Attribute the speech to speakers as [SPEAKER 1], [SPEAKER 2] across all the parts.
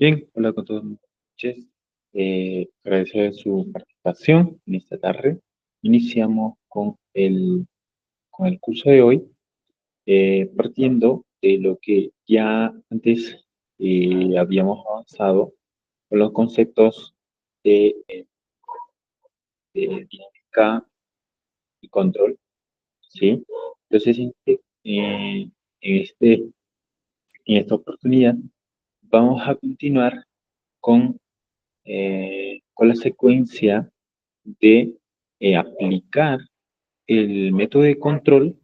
[SPEAKER 1] Bien, hola con todos. Buenas noches. Agradecer su participación en esta tarde. Iniciamos con el curso de hoy, partiendo de lo que ya antes habíamos avanzado con los conceptos de dinámica y control, ¿sí? Entonces, en en esta oportunidad vamos a continuar con la secuencia de aplicar el método de control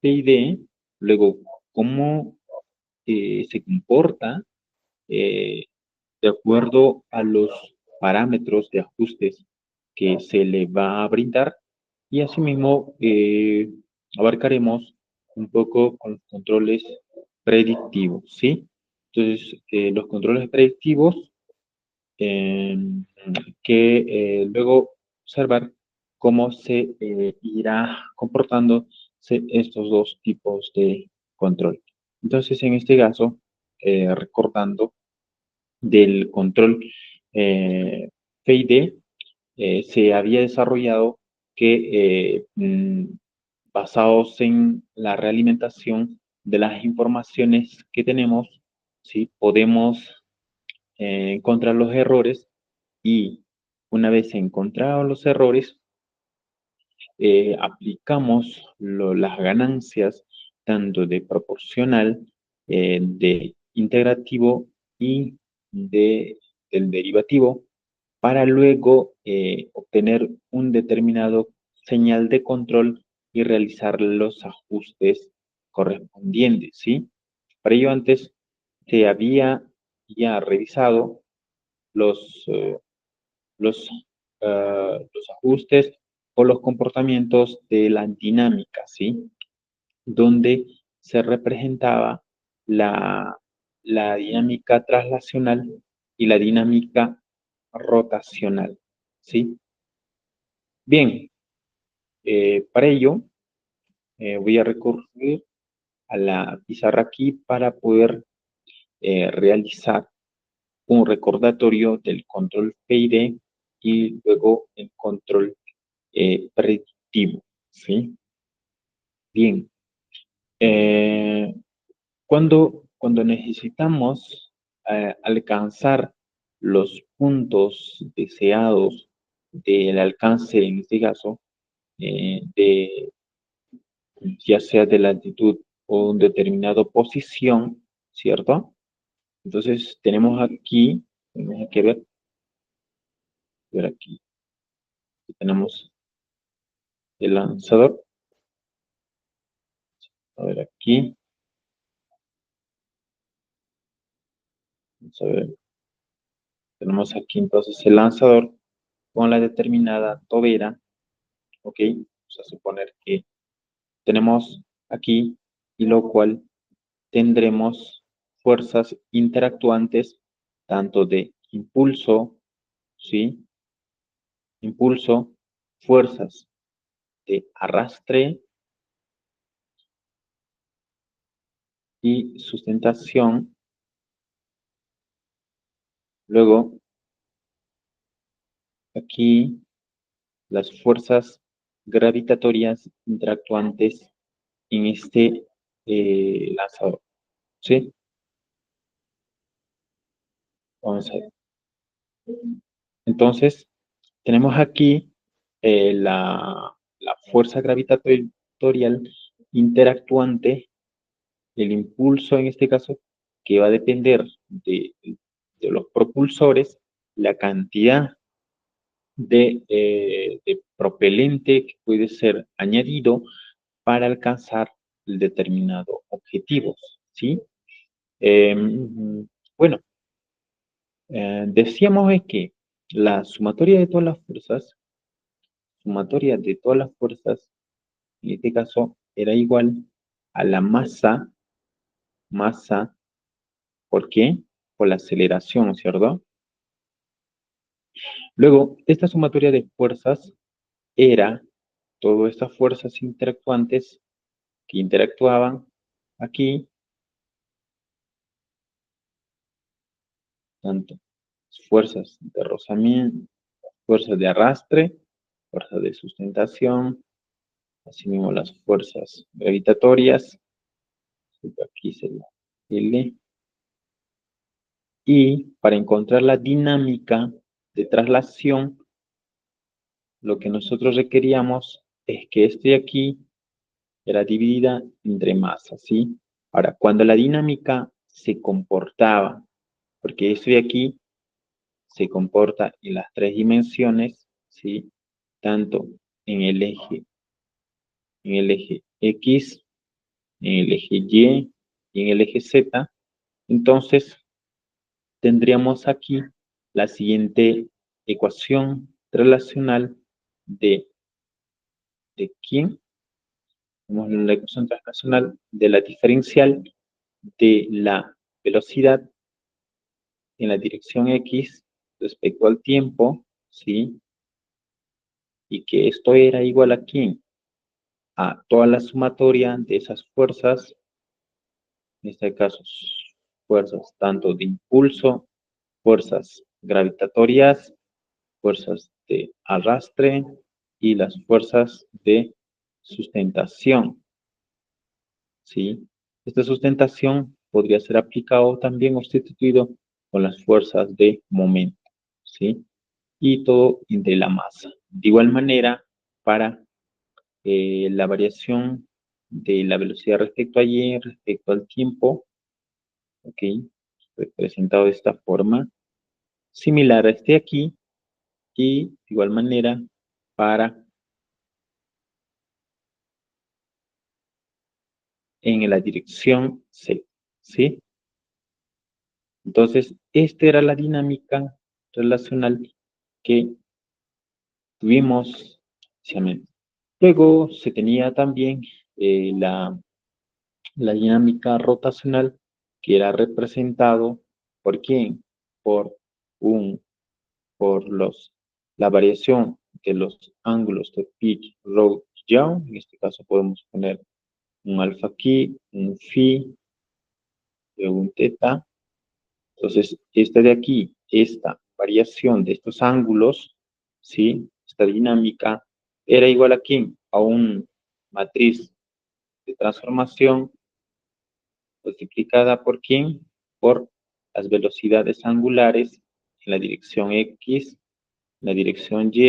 [SPEAKER 1] PID, luego cómo se comporta eh, de acuerdo a los parámetros de ajustes que se le va a brindar y asimismo abarcaremos un poco con los controles predictivos, ¿sí? Entonces, los controles predictivos eh, luego observar cómo se irá comportando estos dos tipos de control. Entonces, en este caso, recordando del control PID, se había desarrollado que basados en la realimentación de las informaciones que tenemos, ¿sí? Podemos encontrar los errores y una vez encontrados los errores, aplicamos las ganancias tanto de proporcional, de integrativo y del derivativo para luego obtener un determinado señal de control y realizar los ajustes correspondientes, ¿sí? Para ello antes se había ya revisado los, eh, los, los ajustes o los comportamientos de la dinámica, ¿sí? Donde se representaba la, la dinámica traslacional y la dinámica rotacional, ¿sí? Bien, para ello voy a recurrir a la pizarra aquí para poder realizar un recordatorio del control PID y luego el control predictivo, ¿sí? Bien, eh, cuando necesitamos alcanzar los puntos deseados del alcance, en este caso, de ya sea de latitud o un determinado posición, ¿cierto? Entonces tenemos que ver aquí, tenemos el lanzador, a ver aquí, vamos a ver, tenemos aquí entonces el lanzador con la determinada tobera, ¿ok? Vamos a suponer que tenemos aquí y lo cual tendremos fuerzas interactuantes tanto de impulso, ¿sí? Impulso, fuerzas de arrastre y sustentación. Luego, aquí las fuerzas gravitatorias interactuantes en este lanzador, ¿sí? Vamos a ver. Entonces, tenemos aquí la fuerza gravitatorial interactuante, el impulso en este caso, que va a depender de los propulsores, la cantidad de propelente que puede ser añadido para alcanzar el determinado objetivo, ¿sí? Eh, bueno, decíamos que la sumatoria de todas las fuerzas, en este caso, era igual a la masa, ¿por qué? Por la aceleración, ¿cierto? Luego, esta sumatoria de fuerzas era todas estas fuerzas interactuantes que interactuaban aquí tanto fuerzas de rozamiento, fuerzas de arrastre, fuerzas de sustentación, asimismo las fuerzas gravitatorias, aquí sería L, y para encontrar la dinámica de traslación, lo que nosotros requeríamos es que esto de aquí era dividida entre masas, ¿sí? Ahora, cuando la dinámica se comportaba, porque esto de aquí se comporta en las tres dimensiones, ¿sí? Tanto en el eje X, en el eje Y y en el eje Z, entonces tendríamos aquí la siguiente ecuación relacional de quién, tenemos la ecuación transnacional de la diferencial de la velocidad en la dirección X respecto al tiempo, ¿sí? Y que esto era igual a quién, a toda la sumatoria de esas fuerzas, en este caso fuerzas tanto de impulso, fuerzas gravitatorias, fuerzas de arrastre y las fuerzas de sustentación, ¿sí? Esta sustentación podría ser aplicado también o sustituido con las fuerzas de momento, ¿sí? Y todo de la masa. De igual manera, para la variación de la velocidad respecto a y, respecto al tiempo, ¿ok? Representado de esta forma, similar a este aquí, y de igual manera para en la dirección C, ¿sí? Entonces, esta era la dinámica relacional que tuvimos inicialmente. Luego se tenía también la dinámica rotacional, que era representado ¿por quién? Por un, por la variación de los ángulos de pitch, rho y yaw. En este caso podemos poner un alfa aquí, un phi y un teta. Entonces, esta de aquí, esta variación de estos ángulos, ¿sí? Esta dinámica era igual a quién? A una matriz de transformación multiplicada por quién? Por las velocidades angulares en la dirección X, en la dirección y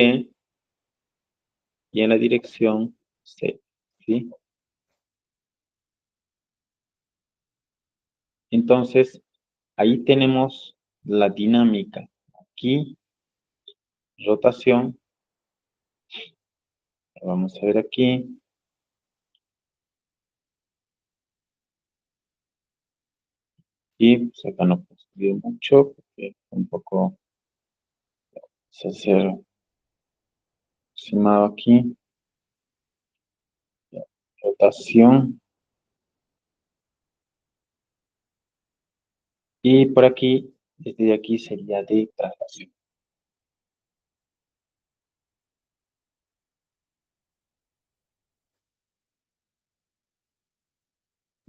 [SPEAKER 1] en la dirección Z, ¿sí? Entonces, ahí tenemos la dinámica. Aquí, rotación. Vamos a ver aquí. Y pues acá no puedo escribir mucho porque un poco se hace aproximado aquí. Rotación. Y por aquí, desde aquí sería de traslación.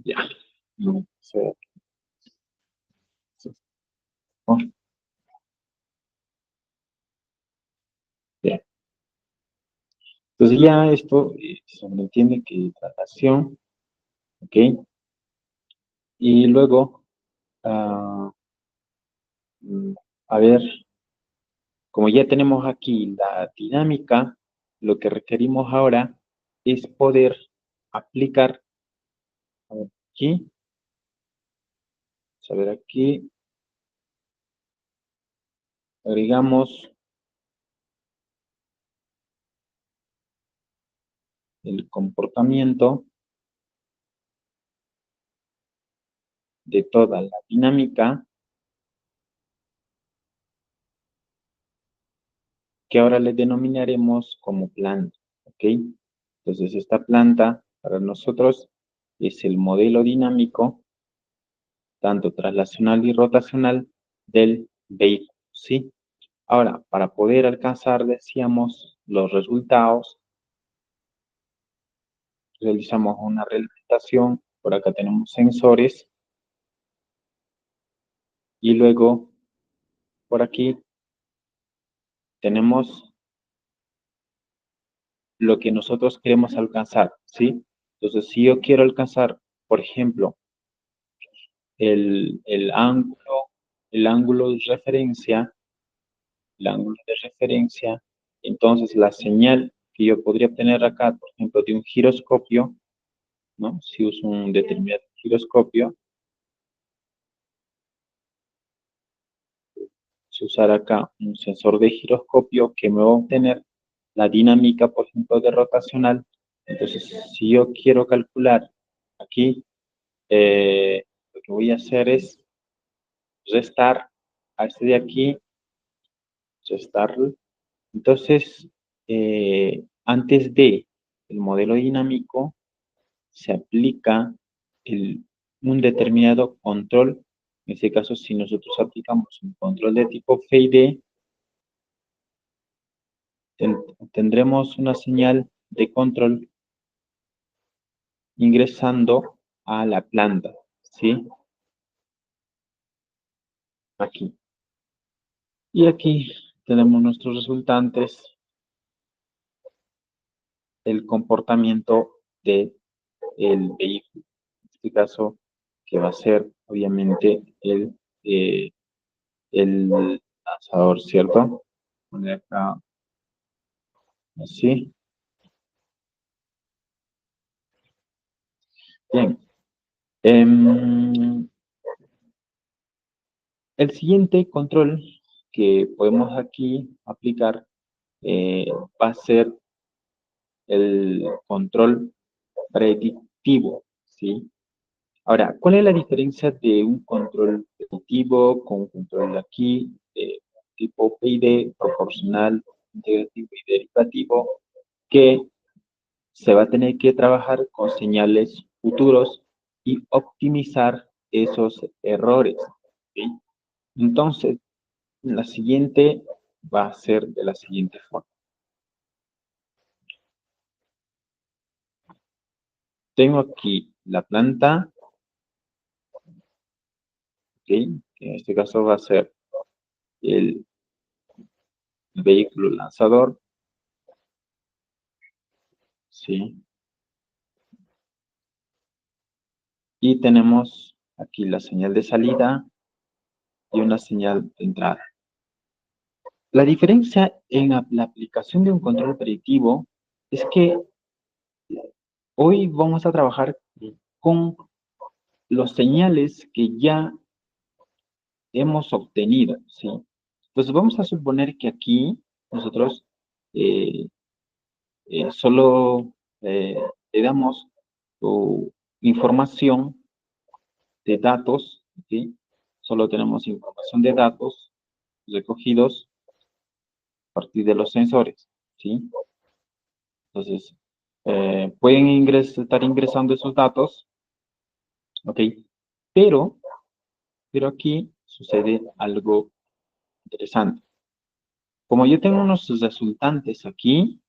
[SPEAKER 1] Ya. No sé. Oh, ya. Entonces ya esto se entiende que traslación, ¿ok? Y luego, ah, mm, a ver, como ya tenemos aquí la dinámica, lo que requerimos ahora es poder aplicar, a ver, aquí, a ver aquí, agregamos el comportamiento de toda la dinámica que ahora le denominaremos como planta, ¿ok? Entonces esta planta para nosotros es el modelo dinámico, tanto traslacional y rotacional del vehículo, ¿sí? Ahora, para poder alcanzar, decíamos, los resultados, realizamos una realización, por acá tenemos sensores, y luego por aquí tenemos lo que nosotros queremos alcanzar, ¿sí? Entonces, si yo quiero alcanzar, por ejemplo, el, el ángulo, el ángulo de referencia, el ángulo de referencia, entonces la señal que yo podría obtener acá, por ejemplo, de un giroscopio, ¿no? Si uso un determinado giroscopio, si usar acá un sensor de giroscopio que me va a obtener la dinámica, por ejemplo, de rotacional. Entonces, si yo quiero calcular aquí, lo que voy a hacer es restar a este de aquí, restarlo. Entonces, antes de el modelo dinámico, se aplica un determinado control. En este caso, si nosotros aplicamos un control de tipo FEIDE, tendremos una señal de control ingresando a la planta, ¿sí? Aquí. Y aquí tenemos nuestros resultantes, el comportamiento del vehículo. En este caso, que va a ser obviamente el lanzador, ¿cierto? Poner acá así. Bien. El siguiente control que podemos aquí aplicar va a ser el control predictivo, ¿sí? Ahora, ¿cuál es la diferencia de un control predictivo con un control aquí de tipo PID, proporcional, integrativo y derivativo, que se va a tener que trabajar con señales futuros y optimizar esos errores, ¿sí? Entonces, la siguiente va a ser de la siguiente forma. Tengo aquí la planta, ¿ok? Que en este caso va a ser el vehículo lanzador, ¿sí? Y tenemos aquí la señal de salida y una señal de entrada. La diferencia en la aplicación de un control predictivo es que hoy vamos a trabajar con los señales que ya hemos obtenido, ¿sí? Entonces vamos a suponer que aquí nosotros eh, solo le damos información de datos, ¿sí? Solo tenemos información de datos recogidos a partir de los sensores, ¿sí? Entonces, pueden estar ingresando esos datos, ¿ok? Pero, pero aquí sucede algo interesante. Como yo tengo unos resultantes aquí,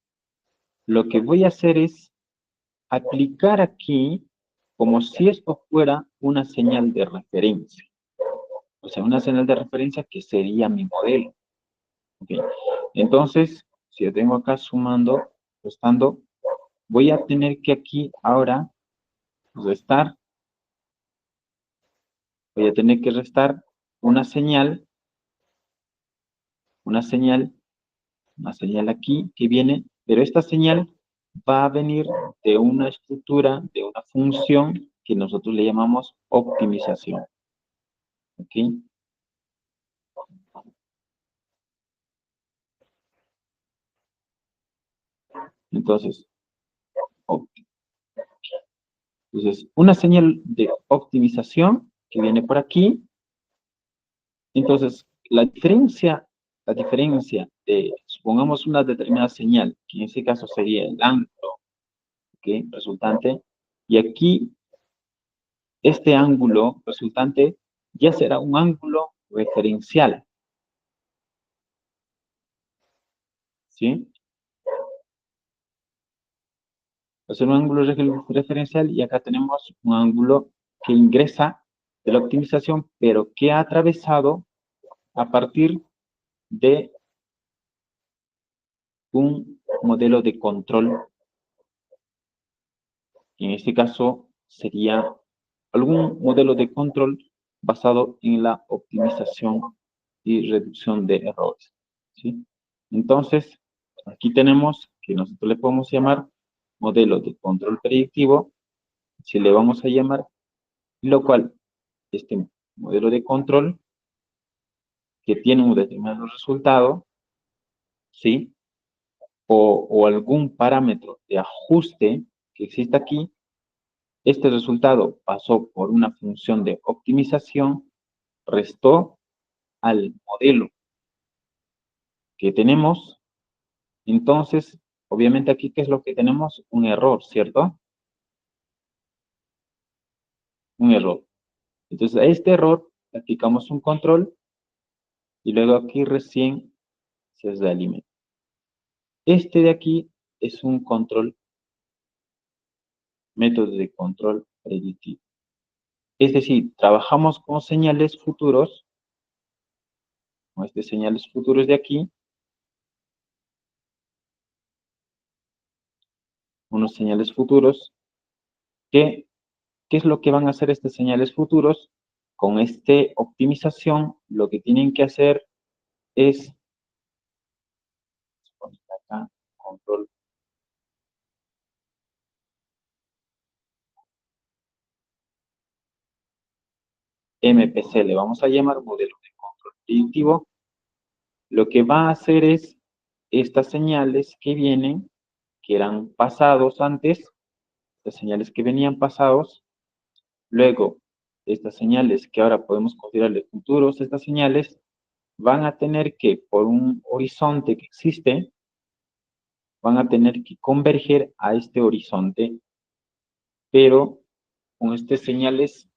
[SPEAKER 1] lo que voy a hacer es aplicar aquí como si esto fuera una señal de referencia. O sea, una señal de referencia que sería mi modelo. ¿Okay? Entonces, si yo tengo acá sumando, restando, voy a tener que aquí ahora restar, voy a tener que restar una señal, una señal, una señal aquí que viene, pero esta señal va a venir de una estructura, de una función que nosotros le llamamos optimización. ¿Ok? Entonces, una señal de optimización que viene por aquí. Entonces, la diferencia de, supongamos una determinada señal, que en este caso sería el ángulo, ¿ok? Resultante, y aquí este ángulo resultante ya será un ángulo referencial, ¿sí? Va a ser un ángulo referencial y acá tenemos un ángulo que ingresa de la optimización, pero que ha atravesado a partir de un modelo de control. En este caso sería algún modelo de control basado en la optimización y reducción de errores, ¿sí? Entonces, aquí tenemos que nosotros le podemos llamar modelo de control predictivo, si le vamos a llamar, lo cual este modelo de control que tiene un determinado resultado, ¿sí? O algún parámetro de ajuste que existe aquí, este resultado pasó por una función de optimización, restó al modelo que tenemos. Entonces, obviamente aquí, ¿qué es lo que tenemos? Un error, ¿cierto? Un error. Entonces, a este error le aplicamos un control y luego aquí recién se realimenta. Este de aquí es un control, método de control predictivo. Es decir, trabajamos con señales futuros, con estas señales futuros de aquí, unos señales futuros, ¿qué es lo que van a hacer estas señales futuros? Con esta optimización, lo que tienen que hacer es, acá, control, MPC, le vamos a llamar modelo de control predictivo. Lo que va a hacer es estas señales que vienen, que eran pasados antes, las señales que venían pasados, luego estas señales que ahora podemos considerarle futuros, estas señales van a tener que, por un horizonte que existe, van a tener que converger a este horizonte, pero con estas señales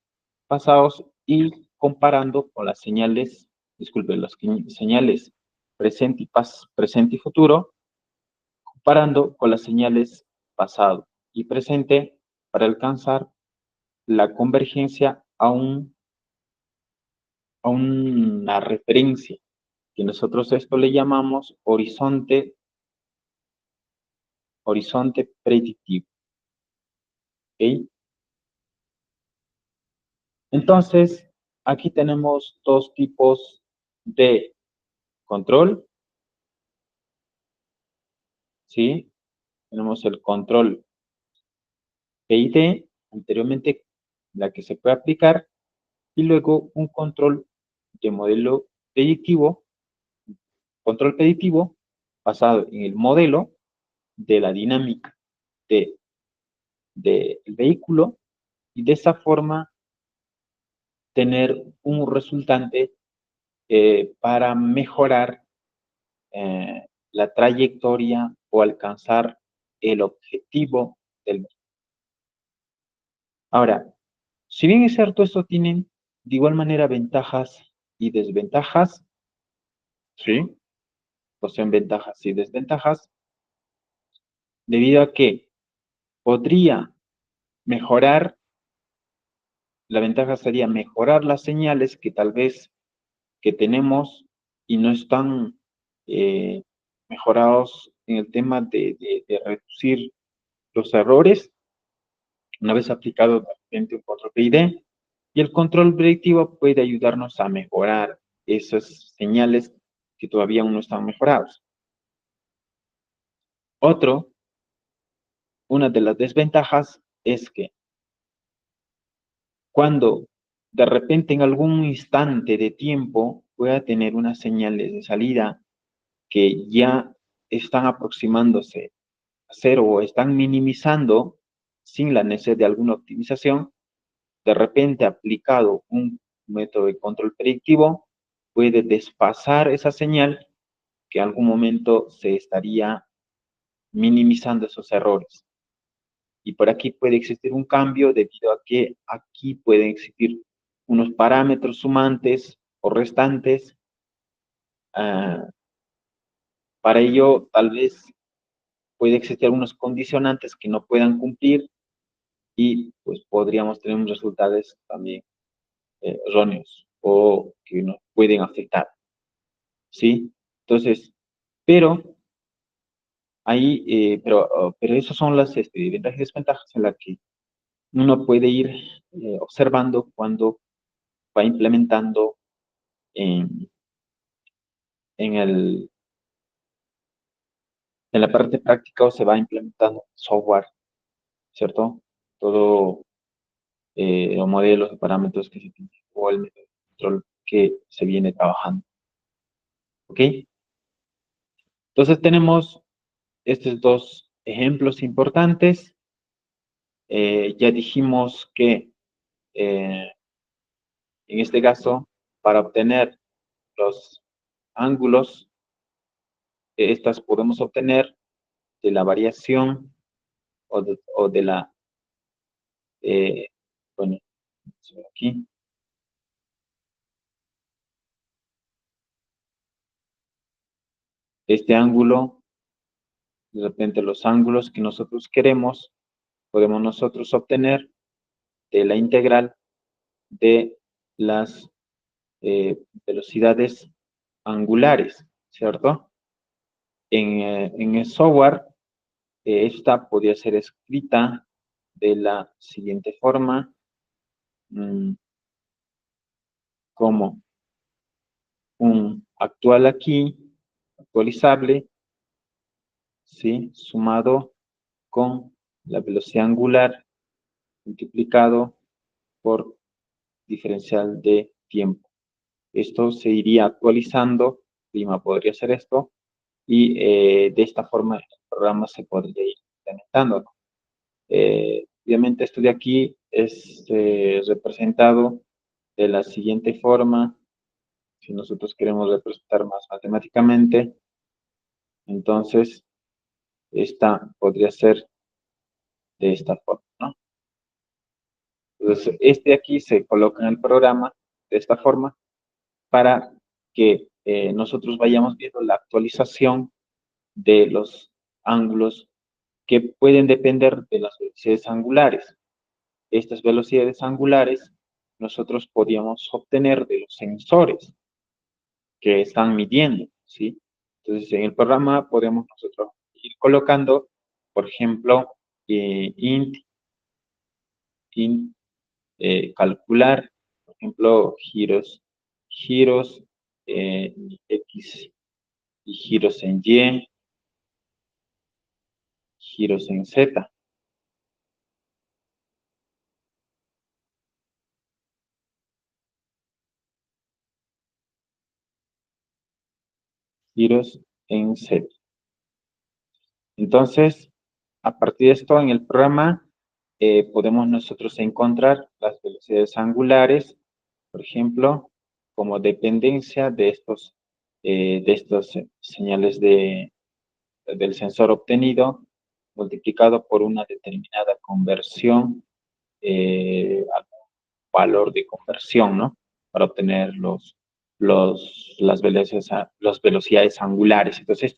[SPEAKER 1] pasados y comparando con las señales, disculpe, las señales presente y futuro, comparando con las señales pasado y presente para alcanzar la convergencia a una referencia, que nosotros esto le llamamos horizonte predictivo. ¿Ok? Entonces, aquí tenemos dos tipos de control, ¿sí? Tenemos el control PID, anteriormente la que se puede aplicar, y luego un control de modelo predictivo, control predictivo basado en el modelo de la dinámica del vehículo, y de esa forma tener un resultante para mejorar la trayectoria o alcanzar el objetivo del vehículo. Ahora, si bien es cierto, esto tienen de igual manera ventajas y desventajas, ¿sí? Poseen ventajas y desventajas, debido a que podría mejorar, la ventaja sería mejorar las señales que tal vez que tenemos y no están eh, mejorados en el tema de reducir los errores una vez aplicado de repente un control PID, y el control predictivo puede ayudarnos a mejorar esas señales que todavía aún no están mejorados. Una de las desventajas es que cuando de repente en algún instante de tiempo pueda tener unas señales de salida que ya están aproximándose a cero o están minimizando sin la necesidad de alguna optimización, de repente aplicado un método de control predictivo, puede desfasar esa señal que en algún momento se estaría minimizando esos errores. Y por aquí puede existir un cambio debido a que aquí pueden existir unos parámetros sumantes o restantes. Para ello, tal vez puede existir algunos condicionantes que no puedan cumplir y pues podríamos tener unos resultados también erróneos o que nos pueden afectar, ¿sí? Entonces, pero pero esas son las ventajas y desventajas en las que uno puede ir observando cuando va implementando en, en el, en la parte práctica o se va implementando software, ¿cierto? Todo los modelos, los parámetros que se tienen o el método de control que se viene trabajando, ¿ok? Entonces tenemos estos dos ejemplos importantes. Ya dijimos que eh, en este caso, para obtener los ángulos, estas podemos obtener de la variación o de la, eh, bueno, aquí, este ángulo, de repente los ángulos que nosotros queremos, podemos nosotros obtener de la integral de las velocidades angulares, ¿cierto? En el software, esta podría ser escrita de la siguiente forma, mm, como un actual aquí, actualizable, ¿sí? Sumado con la velocidad angular multiplicado por diferencial de tiempo. Esto se iría actualizando, prima podría ser esto, y de esta forma el programa se podría ir implementando. Obviamente esto de aquí es representado de la siguiente forma. Si nosotros queremos representar más matemáticamente, entonces esta podría ser de esta forma, ¿no? Entonces, este aquí se coloca en el programa de esta forma para que nosotros vayamos viendo la actualización de los ángulos que pueden depender de las velocidades angulares. Estas velocidades angulares nosotros podíamos obtener de los sensores que están midiendo, ¿sí? Entonces, en el programa podemos nosotros ir colocando, por ejemplo, int calcular, por ejemplo, giros X y giros en Y, giros en Z. Giros en Z. Entonces, a partir de esto, en el programa podemos nosotros encontrar las velocidades angulares, por ejemplo, como dependencia de estos señales del sensor obtenido, multiplicado por una determinada conversión, algún valor de conversión, ¿no? Para obtener las velocidades angulares. Entonces,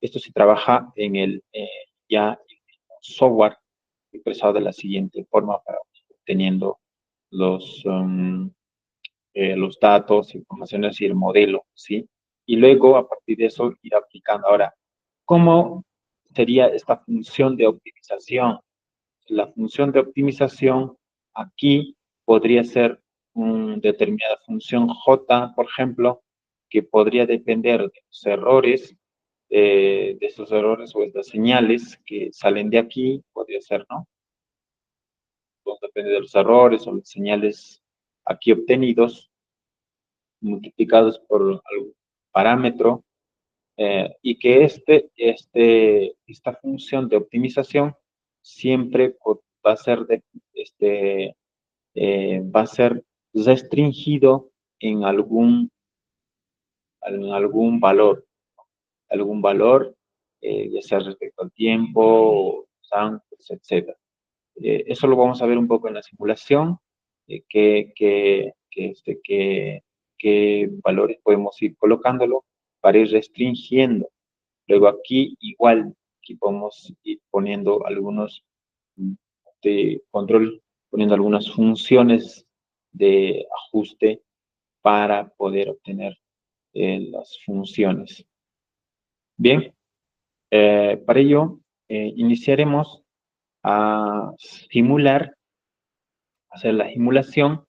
[SPEAKER 1] esto se trabaja en ya en el software expresado de la siguiente forma para obteniendo los datos, informaciones y el modelo, ¿sí? Y luego, a partir de eso, ir aplicando. Ahora, ¿cómo sería esta función de optimización? La función de optimización aquí podría ser una determinada función J, por ejemplo, que podría depender de los errores, de esos errores o estas señales que salen de aquí, podría ser, ¿no? Todo depende de los errores o las señales aquí obtenidos, multiplicados por algún parámetro, y que esta función de optimización siempre va a ser va a ser restringido en algún valor, ya sea respecto al tiempo, ángulos, etc. Eso lo vamos a ver un poco en la simulación, qué valores podemos ir colocándolo para ir restringiendo. Luego aquí igual, aquí podemos ir poniendo algunos de control, poniendo algunas funciones de ajuste para poder obtener las funciones. Bien, para ello iniciaremos a hacer la simulación.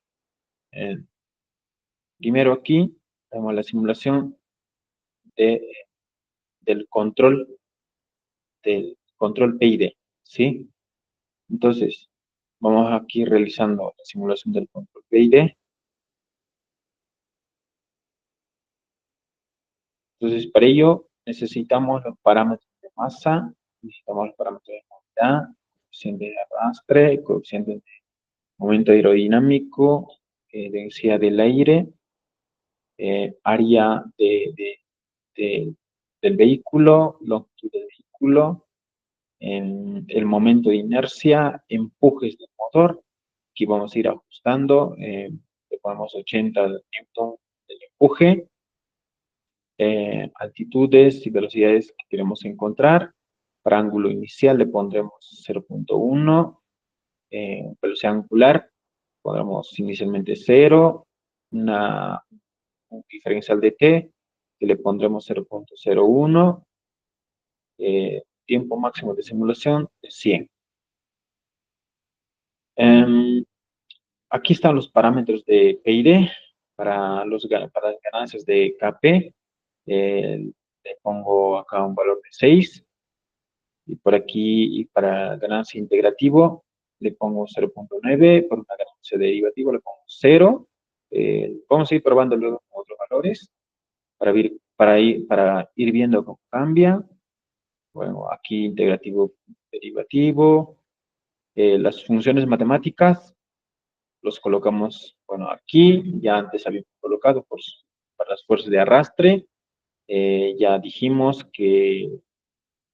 [SPEAKER 1] eh, Primero aquí tenemos la simulación de, del control PID, ¿sí? Entonces, vamos aquí realizando la simulación del control PID. Entonces, para ello necesitamos los parámetros de masa, necesitamos los parámetros de movilidad, coeficiente de arrastre, coeficiente de momento aerodinámico, densidad del aire, área de- del vehículo, longitud del vehículo, el momento de inercia, empujes del motor. Aquí vamos a ir ajustando, le ponemos 80 newton del empuje, altitudes y velocidades que queremos encontrar. Para ángulo inicial le pondremos 0.1, velocidad angular pondremos inicialmente 0, un diferencial de t que le pondremos 0.01, tiempo máximo de simulación de 100. Aquí están los parámetros de PID para las ganancias de KP. Le pongo acá un valor de 6. Y por aquí, y para ganancia integrativo, le pongo 0.9. Por una ganancia derivativa, le pongo 0. Vamos a ir probando luego con otros valores para ir viendo cómo cambia. Bueno, aquí integrativo, derivativo. Las funciones matemáticas los colocamos, bueno, aquí. Ya antes habíamos colocado para las fuerzas de arrastre. Ya dijimos que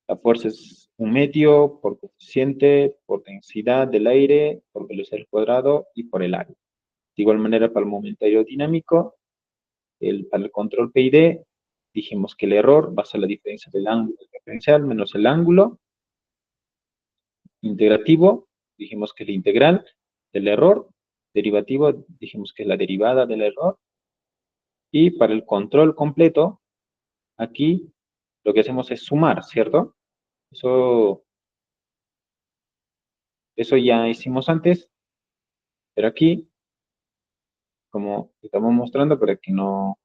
[SPEAKER 1] la fuerza es un medio por coeficiente, por densidad del aire, por velocidad al cuadrado y por el área. De igual manera, para el momento aerodinámico, para el control PID, dijimos que el error va a ser la diferencia del ángulo diferencial menos el ángulo integrativo, dijimos que es la integral del error, derivativo, dijimos que es la derivada del error, y para el control completo, aquí lo que hacemos es sumar, ¿cierto? Eso, eso ya hicimos antes, pero aquí, como estamos mostrando, para que no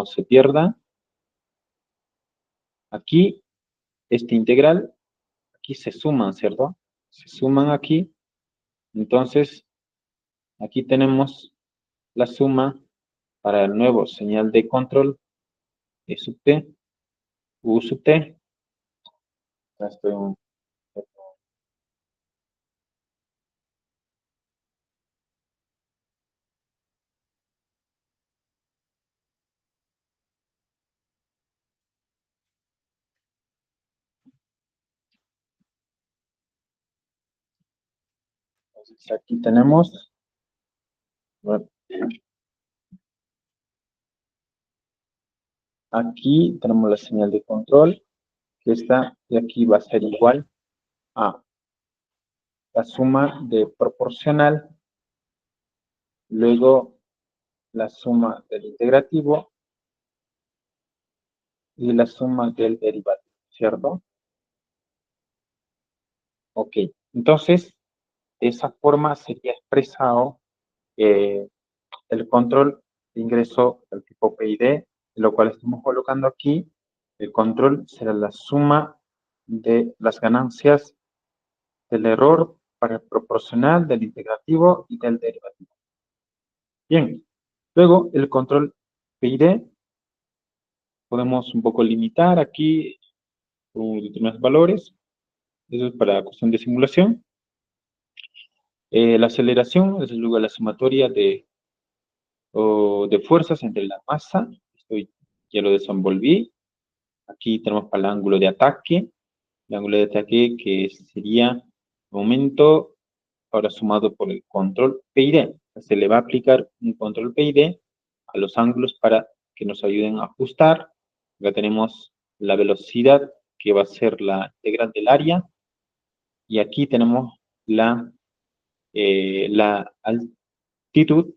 [SPEAKER 1] se pierda, aquí, este integral, aquí se suman, ¿cierto? Se suman aquí, entonces, aquí tenemos la suma para el nuevo señal de control, E sub t, U sub t. Acá estoy entonces, aquí tenemos, bueno, aquí tenemos la señal de control, que está, y aquí va a ser igual a la suma de proporcional, luego la suma del integrativo y la suma del derivativo, ¿cierto? Ok, entonces, de esa forma sería expresado eh, el control de ingreso del tipo PID, lo cual estamos colocando aquí. El control será la suma de las ganancias del error para el proporcional, del integrativo y del derivativo. Bien, luego el control PID podemos un poco limitar aquí con determinados valores. Eso es para cuestión de simulación. La aceleración es luego la sumatoria de fuerzas entre la masa. Esto ya lo desenvolví. Aquí tenemos para el ángulo de ataque. El ángulo de ataque que sería momento ahora sumado por el control PID. Se le va a aplicar un control PID a los ángulos para que nos ayuden a ajustar. Acá tenemos la velocidad que va a ser la integral del área. Y aquí tenemos la altitud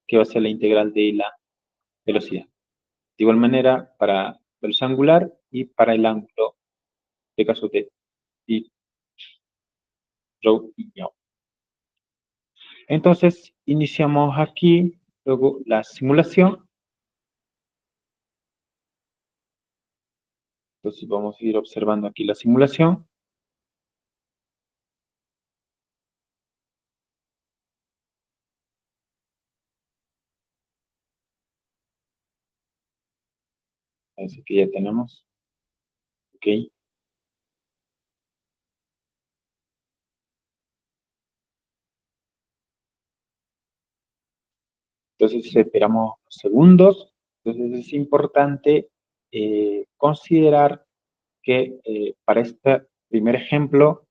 [SPEAKER 1] que va a ser la integral de la velocidad. De igual manera, para velocidad angular y para el ángulo de caso de y rho y yaw. Entonces, iniciamos aquí, luego la simulación. Entonces, vamos a ir observando aquí la simulación. Así que ya tenemos. Ok. Entonces, esperamos unos segundos. Entonces, es importante considerar que para este primer ejemplo,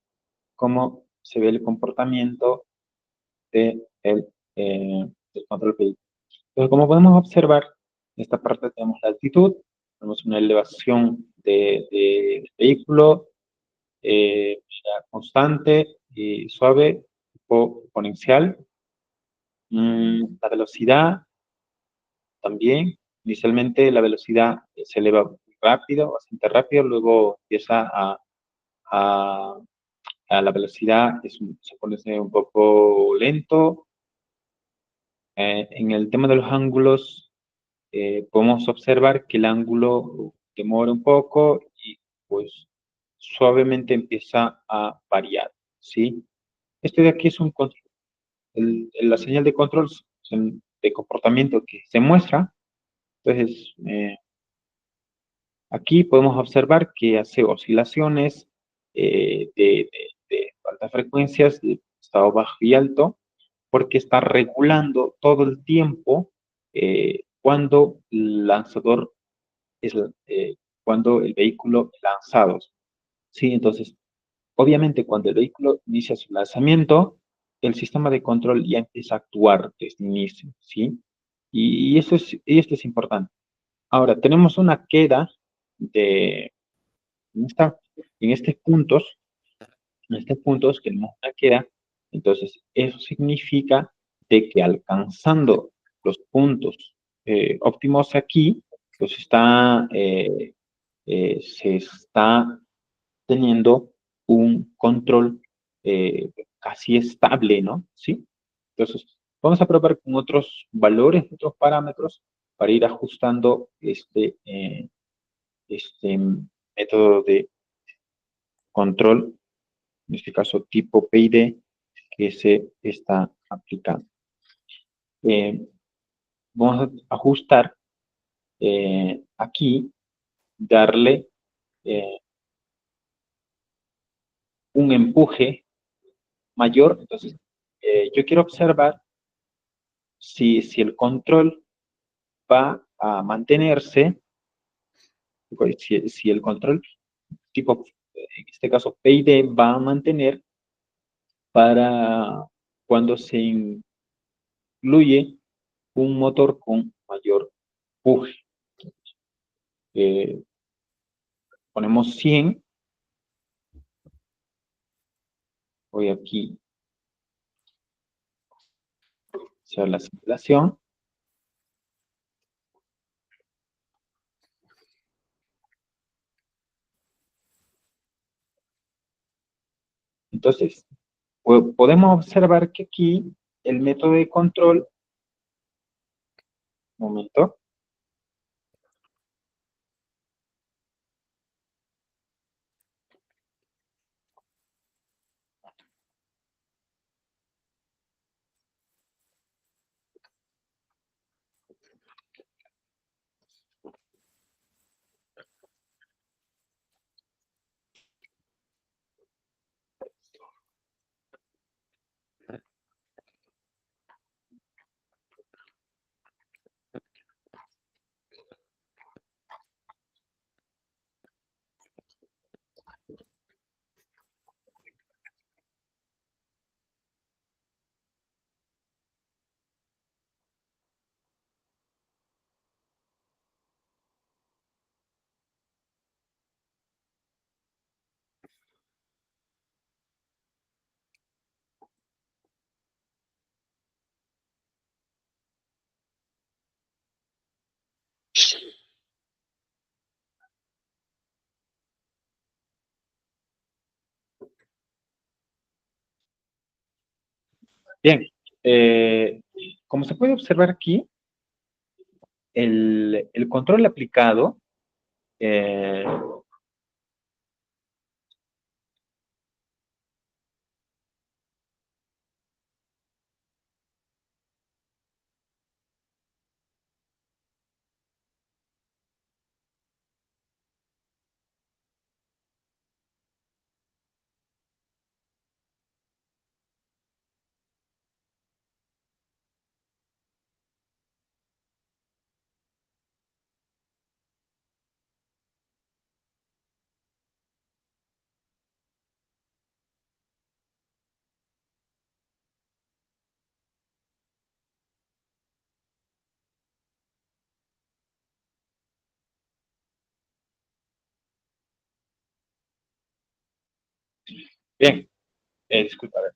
[SPEAKER 1] cómo se ve el comportamiento de del control vehículo. Entonces, como podemos observar, en esta parte tenemos la altitud, tenemos una elevación del vehículo, constante y suave, tipo exponencial. La velocidad también. Inicialmente la velocidad se eleva muy rápido, bastante rápido, luego empieza a, a la velocidad se pone un poco lento. En el tema de los ángulos, podemos observar que el ángulo demora un poco y pues suavemente empieza a variar, ¿sí? Este de aquí es un control, la señal de control de comportamiento que se muestra. Entonces, aquí podemos observar que hace oscilaciones de altas frecuencias, de estado bajo y alto, porque está regulando todo el tiempo cuando el lanzador es cuando el vehículo es lanzado. ¿Sí? Entonces, obviamente, cuando el vehículo inicia su lanzamiento, el sistema de control ya empieza a actuar desde el inicio, ¿sí? Y esto es importante. Ahora, tenemos una queda de, en, esta, en estos puntos, tenemos una queda, entonces eso significa de que alcanzando los puntos óptimos aquí, pues se está teniendo un control casi estable, ¿no? ¿Sí? Entonces, vamos a probar con otros valores, otros parámetros, para ir ajustando este método de control, en este caso tipo PID, que se está aplicando. Eh, Vamos a ajustar aquí, darle un empuje mayor. Entonces, yo quiero observar si el control va a mantenerse, si el control tipo, en este caso PID, va a mantener para cuando se incluye un motor con mayor empuje. Eh, Ponemos 100, voy aquí a hacer la simulación. Entonces, podemos observar que aquí el método de control, un momento, Bien, como se puede observar aquí, el control aplicado, eh, bien, disculpa, a ver.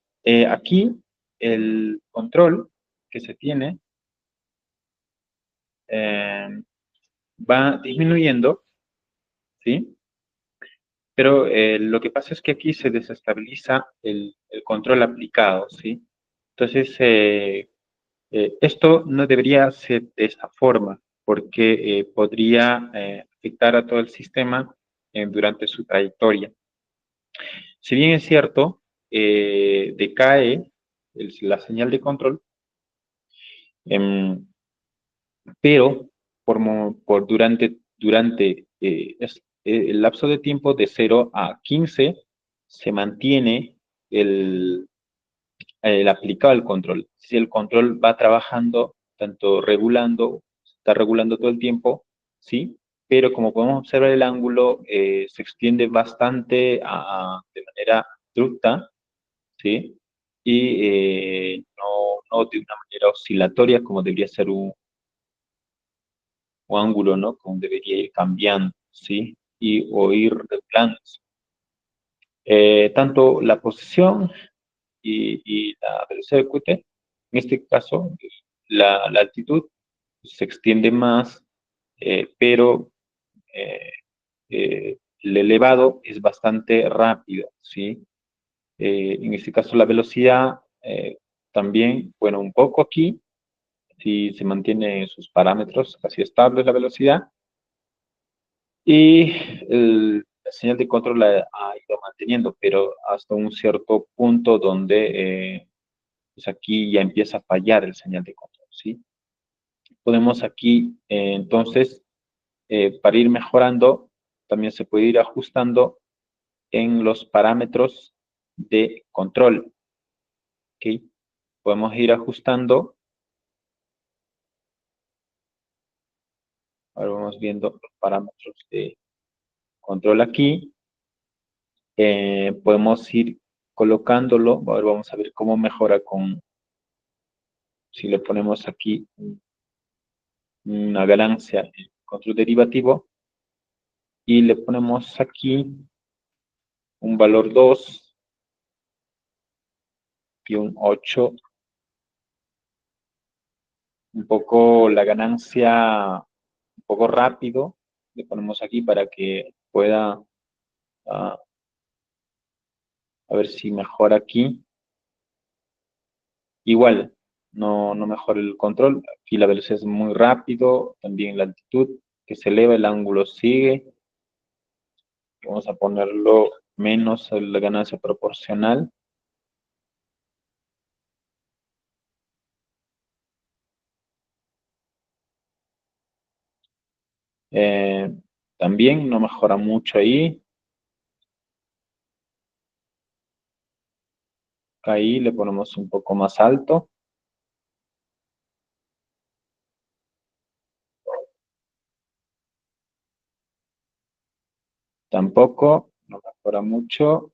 [SPEAKER 1] Aquí el control que se tiene eh, va disminuyendo, ¿sí? Pero lo que pasa es que aquí se desestabiliza el control aplicado, ¿sí? Entonces, esto no debería ser de esta forma, porque podría afectar a todo el sistema durante su trayectoria. Si bien es cierto, decae la señal de control, em, pero durante el lapso de tiempo de 0 a 15 se mantiene el, el aplicado al control. Si el control va trabajando, tanto regulando, está regulando todo el tiempo, ¿sí? Pero como podemos observar, el ángulo se extiende bastante de manera abrupta, ¿sí? Y no de una manera oscilatoria como debería ser un ángulo, ¿no? Como debería ir cambiando, ¿sí? O ir regulando. Tanto la posición y la velocidad de cohete, en este caso, la altitud se extiende más, pero el elevado es bastante rápido, ¿sí? En este caso, la velocidad también, bueno, un poco aquí, si se mantiene sus parámetros casi estables la velocidad, y la señal de control la ha ido manteniendo, pero hasta un cierto punto donde pues aquí ya empieza a fallar el señal de control, ¿sí? Podemos aquí, entonces, para ir mejorando, también se puede ir ajustando en los parámetros de control, ¿ok? Podemos ir ajustando, ahora vamos viendo los parámetros de control aquí, podemos ir colocándolo, ahora vamos a ver cómo mejora si le ponemos aquí una ganancia en control derivativo y le ponemos aquí un valor 2 y un 8, un poco la ganancia, un poco rápido, le ponemos aquí para que pueda, a ver si mejora aquí. Igual, no mejora el control, aquí la velocidad es muy rápido, también la altitud que se eleva, el ángulo sigue, vamos a ponerlo menos la ganancia proporcional. Eh, También no mejora mucho ahí. Ahí le ponemos un poco más alto. Tampoco, no mejora mucho.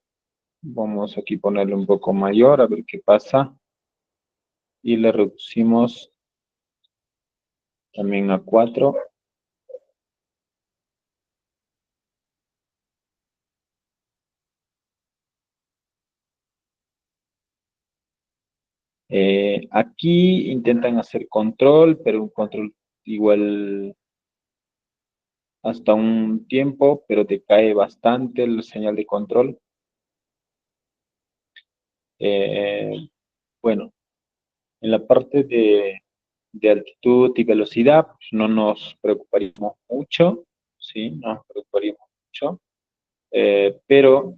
[SPEAKER 1] Vamos aquí a ponerle un poco mayor, a ver qué pasa. Y le reducimos también a 4. Aquí intentan hacer control, pero un control igual hasta un tiempo, pero te cae bastante la señal de control. Bueno. En la parte de altitud y velocidad, pues, no nos preocuparíamos mucho, ¿sí? No nos preocuparíamos mucho, pero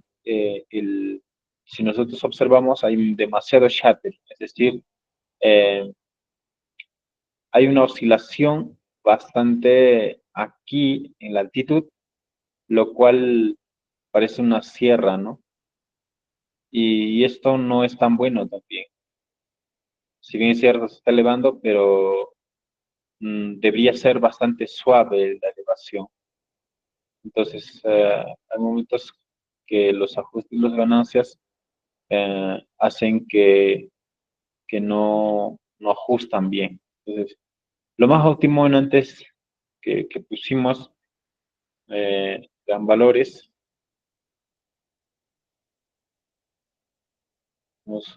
[SPEAKER 1] si nosotros observamos, hay demasiado shatter, es decir, eh, hay una oscilación bastante aquí en la altitud, lo cual parece una sierra, ¿no? Y esto no es tan bueno también. Si bien es cierto, se está elevando, pero debería ser bastante suave la elevación. Entonces, hay momentos que los ajustes y las ganancias hacen que no ajustan bien. Entonces, lo más óptimo en antes que pusimos eran valores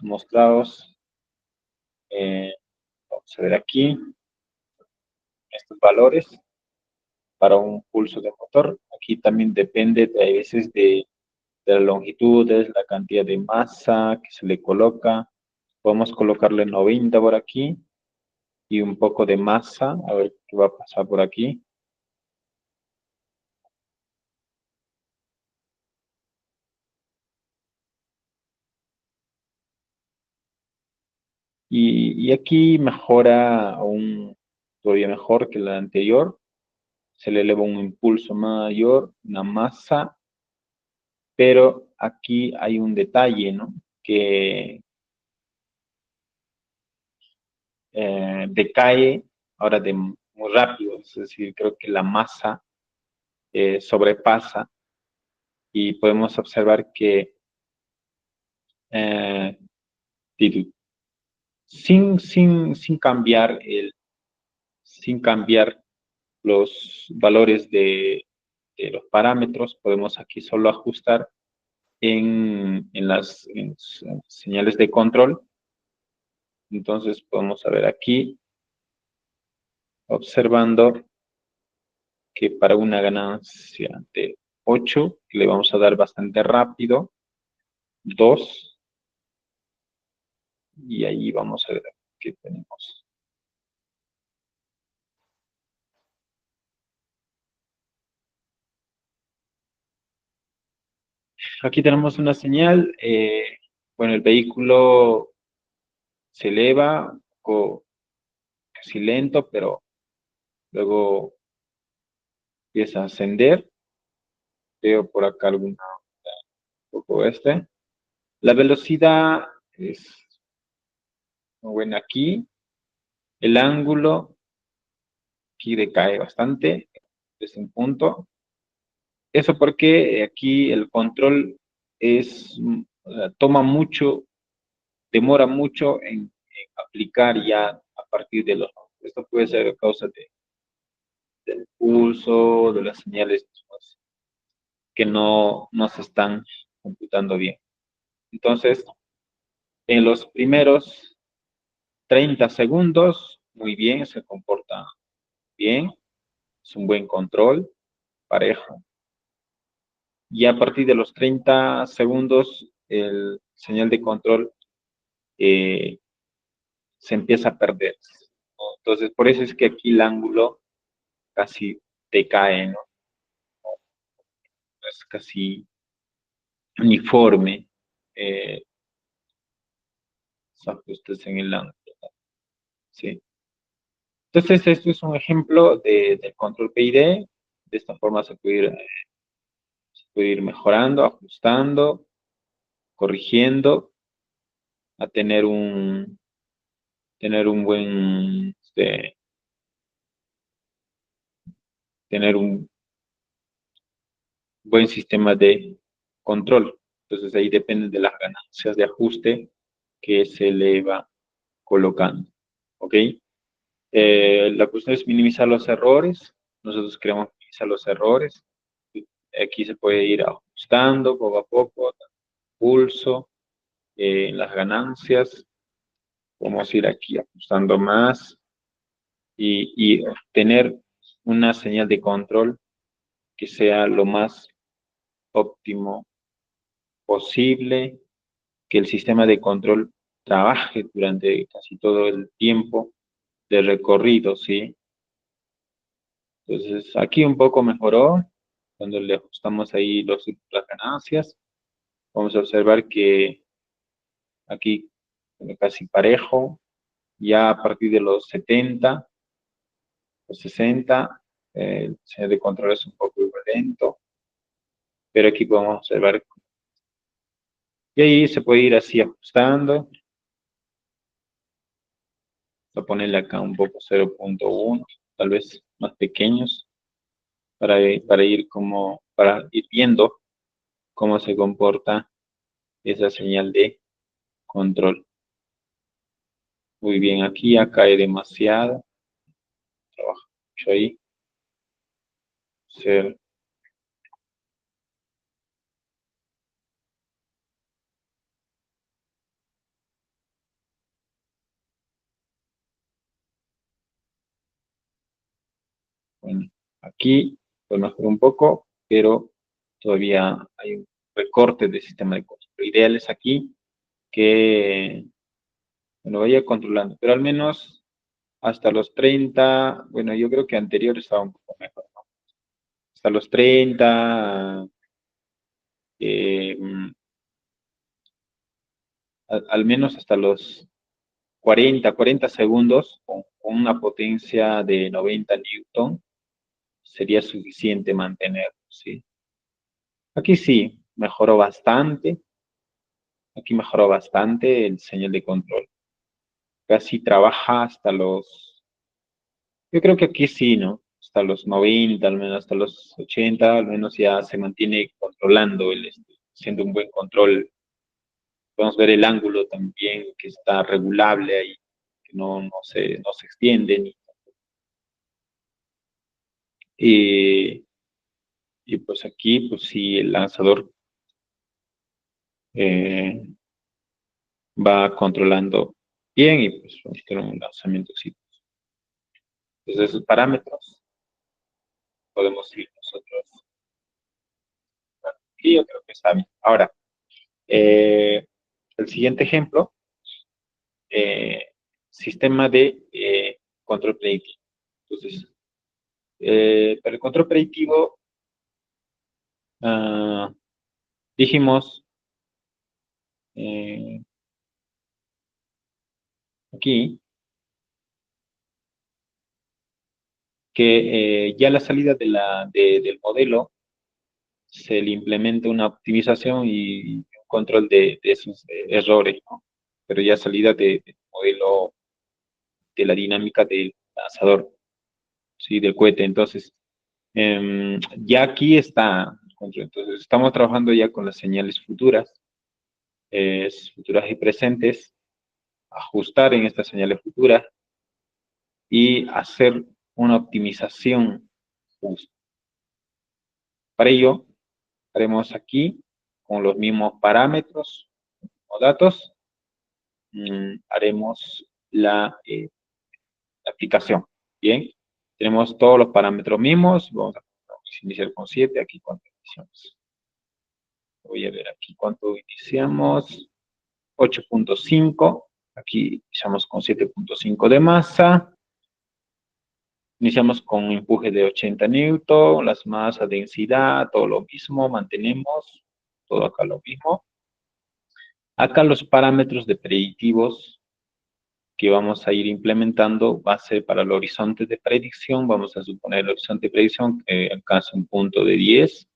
[SPEAKER 1] mostrados. eh, Vamos a ver aquí estos valores para un pulso de motor. Aquí también depende de, a veces de las longitudes, la cantidad de masa que se le coloca. Podemos colocarle 90 por aquí y un poco de masa, a ver qué va a pasar por aquí. Y aquí mejora aún todavía mejor que la anterior. Se le eleva un impulso mayor, una masa, pero aquí hay un detalle, ¿no? Que decae ahora de muy rápido, es decir, creo que la masa sobrepasa y podemos observar que eh, sin cambiar sin cambiar los valores de los parámetros, podemos aquí solo ajustar en señales de control. Entonces podemos ver aquí, observando que para una ganancia de 8 le vamos a dar bastante rápido, 2, y ahí vamos a ver qué tenemos. Aquí tenemos una señal, bueno, el vehículo se eleva, un poco casi lento, pero luego empieza a ascender. Veo por acá un poco este. La velocidad es muy buena aquí. El ángulo aquí decae bastante desde un punto. Eso porque aquí el control o sea, toma mucho, demora mucho en aplicar ya a partir de los. Esto puede ser a causa del pulso, de las señales pues, que no se están computando bien. Entonces, en los primeros 30 segundos, muy bien, se comporta bien, es un buen control, parejo. Y a partir de los 30 segundos, el señal de control eh, se empieza a perder, ¿no? Entonces, por eso es que aquí el ángulo casi decae, ¿no? Es casi uniforme, eh, los ajustes en el ángulo, ¿sí? Entonces, esto es un ejemplo del control PID. De esta forma se puede ir mejorando, ajustando, corrigiendo, a tener un buen, tener un buen sistema de control. Entonces ahí depende de las ganancias de ajuste que se le va colocando. ¿Ok? La cuestión es minimizar los errores. Nosotros queremos minimizar los errores. Aquí se puede ir ajustando poco a poco, pulso, las ganancias. Podemos ir aquí ajustando más y obtener una señal de control que sea lo más óptimo posible, que el sistema de control trabaje durante casi todo el tiempo de recorrido, ¿sí? Entonces, aquí un poco mejoró cuando le ajustamos ahí las ganancias. Vamos a observar que aquí casi parejo, ya a partir de los 70, los 60, el señal de control es un poco lento, pero aquí podemos observar. Y ahí se puede ir así ajustando. Voy a ponerle acá un poco 0.1, tal vez más pequeños, para ir viendo cómo se comporta esa señal de control. Muy bien, aquí ya cae demasiado. Trabaja mucho ahí. Ser, bueno, aquí pues mejor un poco, pero todavía hay un recorte del sistema de control. Lo ideal es aquí que me lo vaya controlando, pero al menos hasta los 30, bueno, yo creo que anterior estaba un poco mejor, ¿no? Hasta los 30, eh, mm, al menos hasta los 40 segundos con una potencia de 90 newton sería suficiente mantener, ¿sí? Aquí sí, aquí mejoró bastante el señal de control. Casi trabaja hasta yo creo que aquí sí, ¿no? Hasta los 90, al menos hasta los 80, al menos ya se mantiene controlando, haciendo un buen control. Podemos ver el ángulo también que está regulable ahí, que no se extiende. Y, y pues aquí, pues sí, el lanzador eh, va controlando bien y pues vamos a tener un lanzamiento sí. Desde esos parámetros podemos ir nosotros. Y yo creo que está bien. Ahora, eh, el siguiente ejemplo, eh, sistema de control predictivo. Entonces, para el control predictivo, ah, dijimos eh, aquí que ya la salida del modelo se le implementa una optimización y un control de esos errores, ¿no? Pero ya salida del modelo de la dinámica del lanzador, ¿sí? Del cohete. Entonces, ya aquí está el control. Entonces, estamos trabajando ya con las señales futuras, futuras y presentes, ajustar en estas señales futuras y hacer una optimización justa. Para ello, haremos aquí con los mismos parámetros o datos, haremos la aplicación. Bien, tenemos todos los parámetros mismos. Vamos a iniciar con 7. Aquí cuánto iniciamos. Voy a ver aquí cuánto iniciamos. 8.5. Aquí iniciamos con 7.5 de masa. Iniciamos con un empuje de 80 newton, las masas, densidad, todo lo mismo, mantenemos todo acá lo mismo. Acá los parámetros de predictivos que vamos a ir implementando va a ser para el horizonte de predicción. Vamos a suponer el horizonte de predicción que alcanza un punto de 10.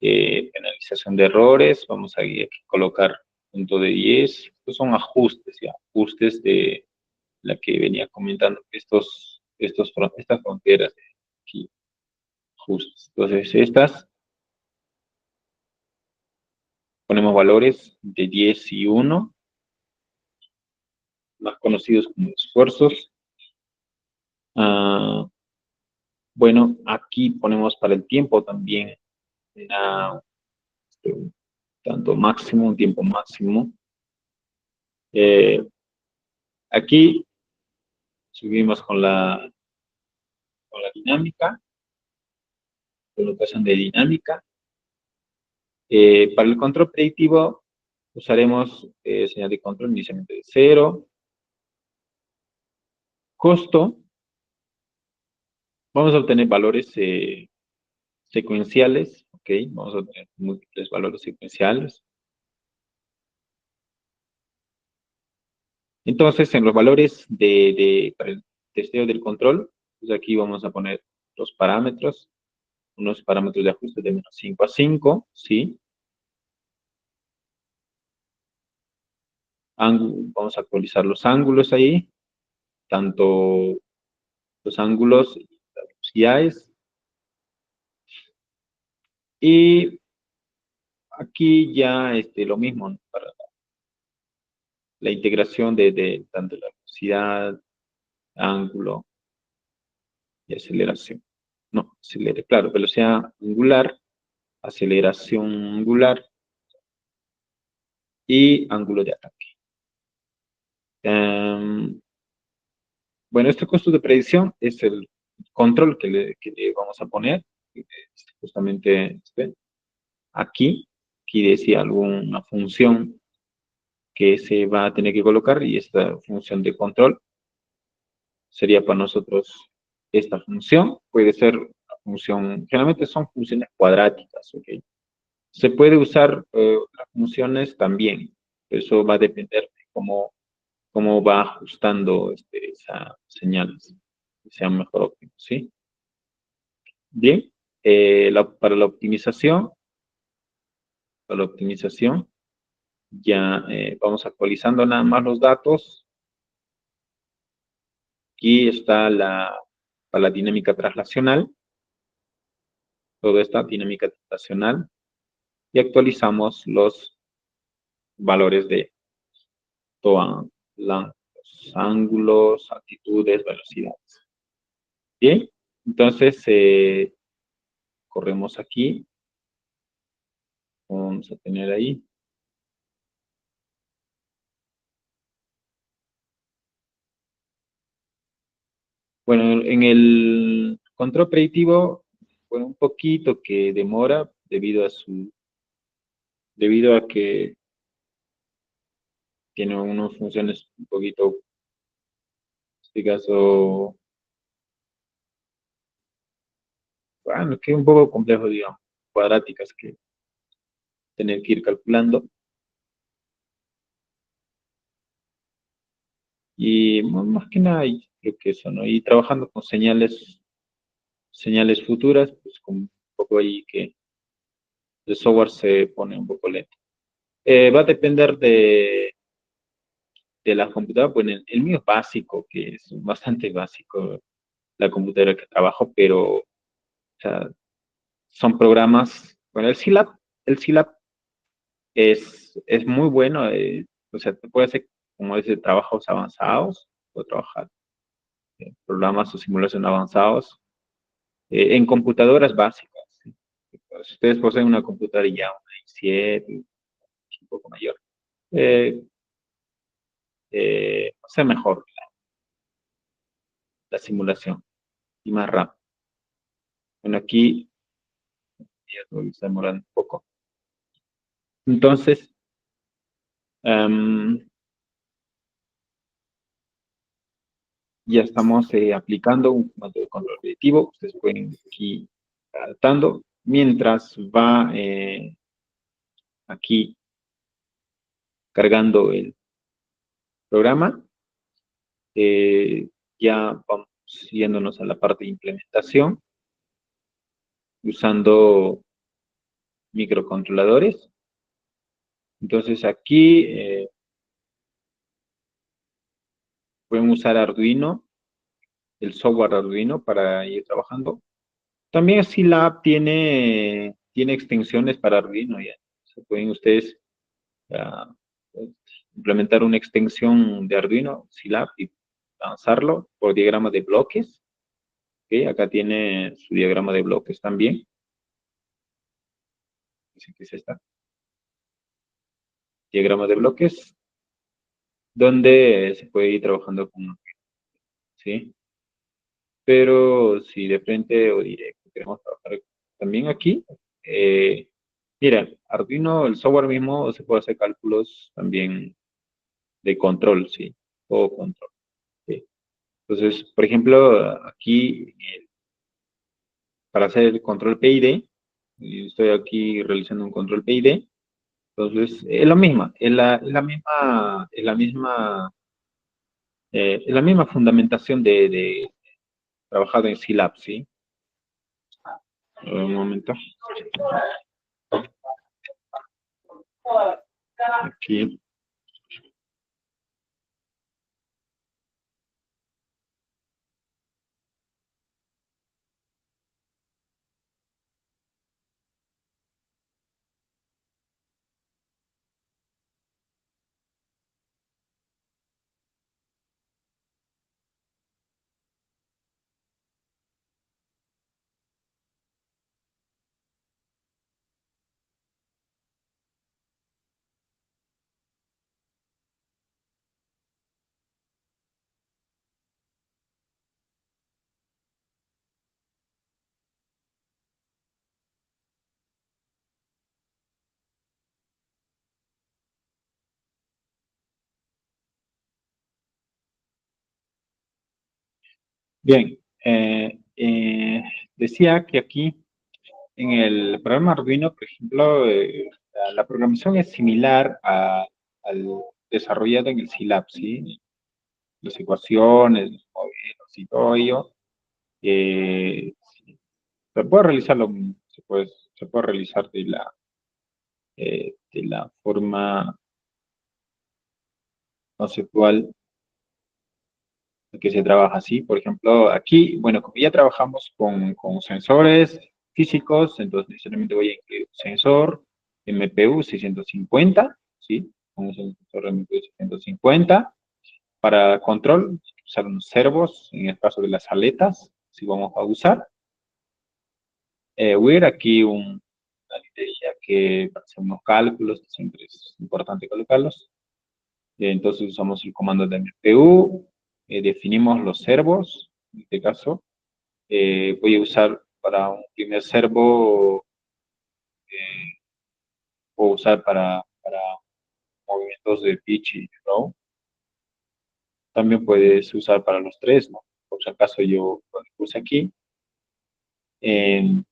[SPEAKER 1] Penalización de errores, vamos a aquí colocar punto de 10. Estos son ajustes, ya, ajustes de la que venía comentando, estas fronteras de aquí, ajustes. Entonces, estas ponemos valores de 10 y 1, más conocidos como esfuerzos. Ah, bueno, aquí ponemos para el tiempo también una, tanto máximo, un tiempo máximo. Aquí subimos con la dinámica, colocación de dinámica. Para el control predictivo Usaremos señal de control inicialmente de 0. Costo, vamos a obtener valores secuenciales, ¿ok? Vamos a obtener múltiples valores secuenciales. Entonces, en los valores para el testeo del control, pues aquí vamos a poner los parámetros, unos parámetros de ajuste de menos 5 a 5, ¿sí? Vamos a actualizar los ángulos ahí, tanto los ángulos y las velocidades. Y aquí ya lo mismo, ¿no? Para la integración de tanto la velocidad, ángulo y aceleración. No, claro, velocidad angular, aceleración angular y ángulo de ataque. Bueno, este costo de predicción es el control que le vamos a poner, justamente aquí. Aquí decía alguna función que se va a tener que colocar y esta función de control sería para nosotros esta función. Puede ser una función, generalmente son funciones cuadráticas, ¿ok? Se puede usar las funciones también. Eso va a depender de cómo va ajustando esa señal, que sea mejor óptimo, ¿sí? Bien, para la optimización, ya vamos actualizando nada más los datos. Aquí está para la dinámica traslacional, toda esta dinámica traslacional, y actualizamos los valores de todos los ángulos, altitudes, velocidades. Bien, entonces corremos aquí, vamos a tener ahí. Bueno, en el control predictivo fue un poquito que demora debido a que tiene unas funciones un poquito, en este caso, bueno, que es un poco complejo, digamos, cuadráticas que tener que ir calculando. Y más que nada, creo que eso, ¿no? Y trabajando con señales futuras, pues con un poco ahí que el software se pone un poco lento. Va a depender de la computadora. Bueno, el mío es básico, que es bastante básico la computadora que trabajo, pero o sea, son programas. Bueno, el Scilab es muy bueno, o sea, te puede hacer como ese trabajos avanzados, o trabajar en programas o simulación avanzados en computadoras básicas, ¿sí? Si ustedes poseen una computadora ya, una i7, un poco mayor, eh, va a ser mejor la simulación y más rápido. Bueno, aquí ya está demorando un poco. Entonces, em, ya estamos aplicando un método de control predictivo. Ustedes pueden aquí adaptando mientras va aquí cargando el programa. Ya vamos yéndonos a la parte de implementación usando microcontroladores. Entonces aquí pueden usar Arduino, el software Arduino para ir trabajando. También Scilab tiene extensiones para Arduino. Ya. Se pueden ustedes ah, implementar una extensión de Arduino, Scilab, y lanzarlo por diagrama de bloques. ¿Ok? Acá tiene su diagrama de bloques también. Así que es esta. Diagrama de bloques, donde se puede ir trabajando con, ¿sí? Pero si de frente o directo queremos trabajar también aquí, Mira, Arduino, el software mismo, se puede hacer cálculos también de control, ¿sí? O control, ¿sí? Entonces, por ejemplo, aquí, para hacer el control PID, y estoy aquí realizando un control PID, entonces, es lo mismo, es la misma fundamentación de trabajado en Scilab, ¿sí? Un momento. Aquí. Bien, decía que aquí en el programa Arduino, por ejemplo, la programación es similar al desarrollado en el Scilab, ¿sí? Las ecuaciones, los modelos y todo ello. Sí, se puede realizarlo, se puede realizar de la forma conceptual que se trabaja así. Por ejemplo, aquí, bueno, como ya trabajamos con sensores físicos, entonces necesariamente voy a incluir un sensor MPU 650, ¿sí? Un sensor MPU 650. Para control, usar unos servos, en el caso de las aletas, si vamos a usar. Weir, aquí una librería que para hacer unos cálculos, siempre es importante colocarlos. Entonces usamos el comando de MPU, definimos los servos, en este caso. Voy a usar para un primer servo, puedo usar para movimientos de pitch y row. También puedes usar para los tres, ¿no? Por si acaso yo lo puse aquí. Eh,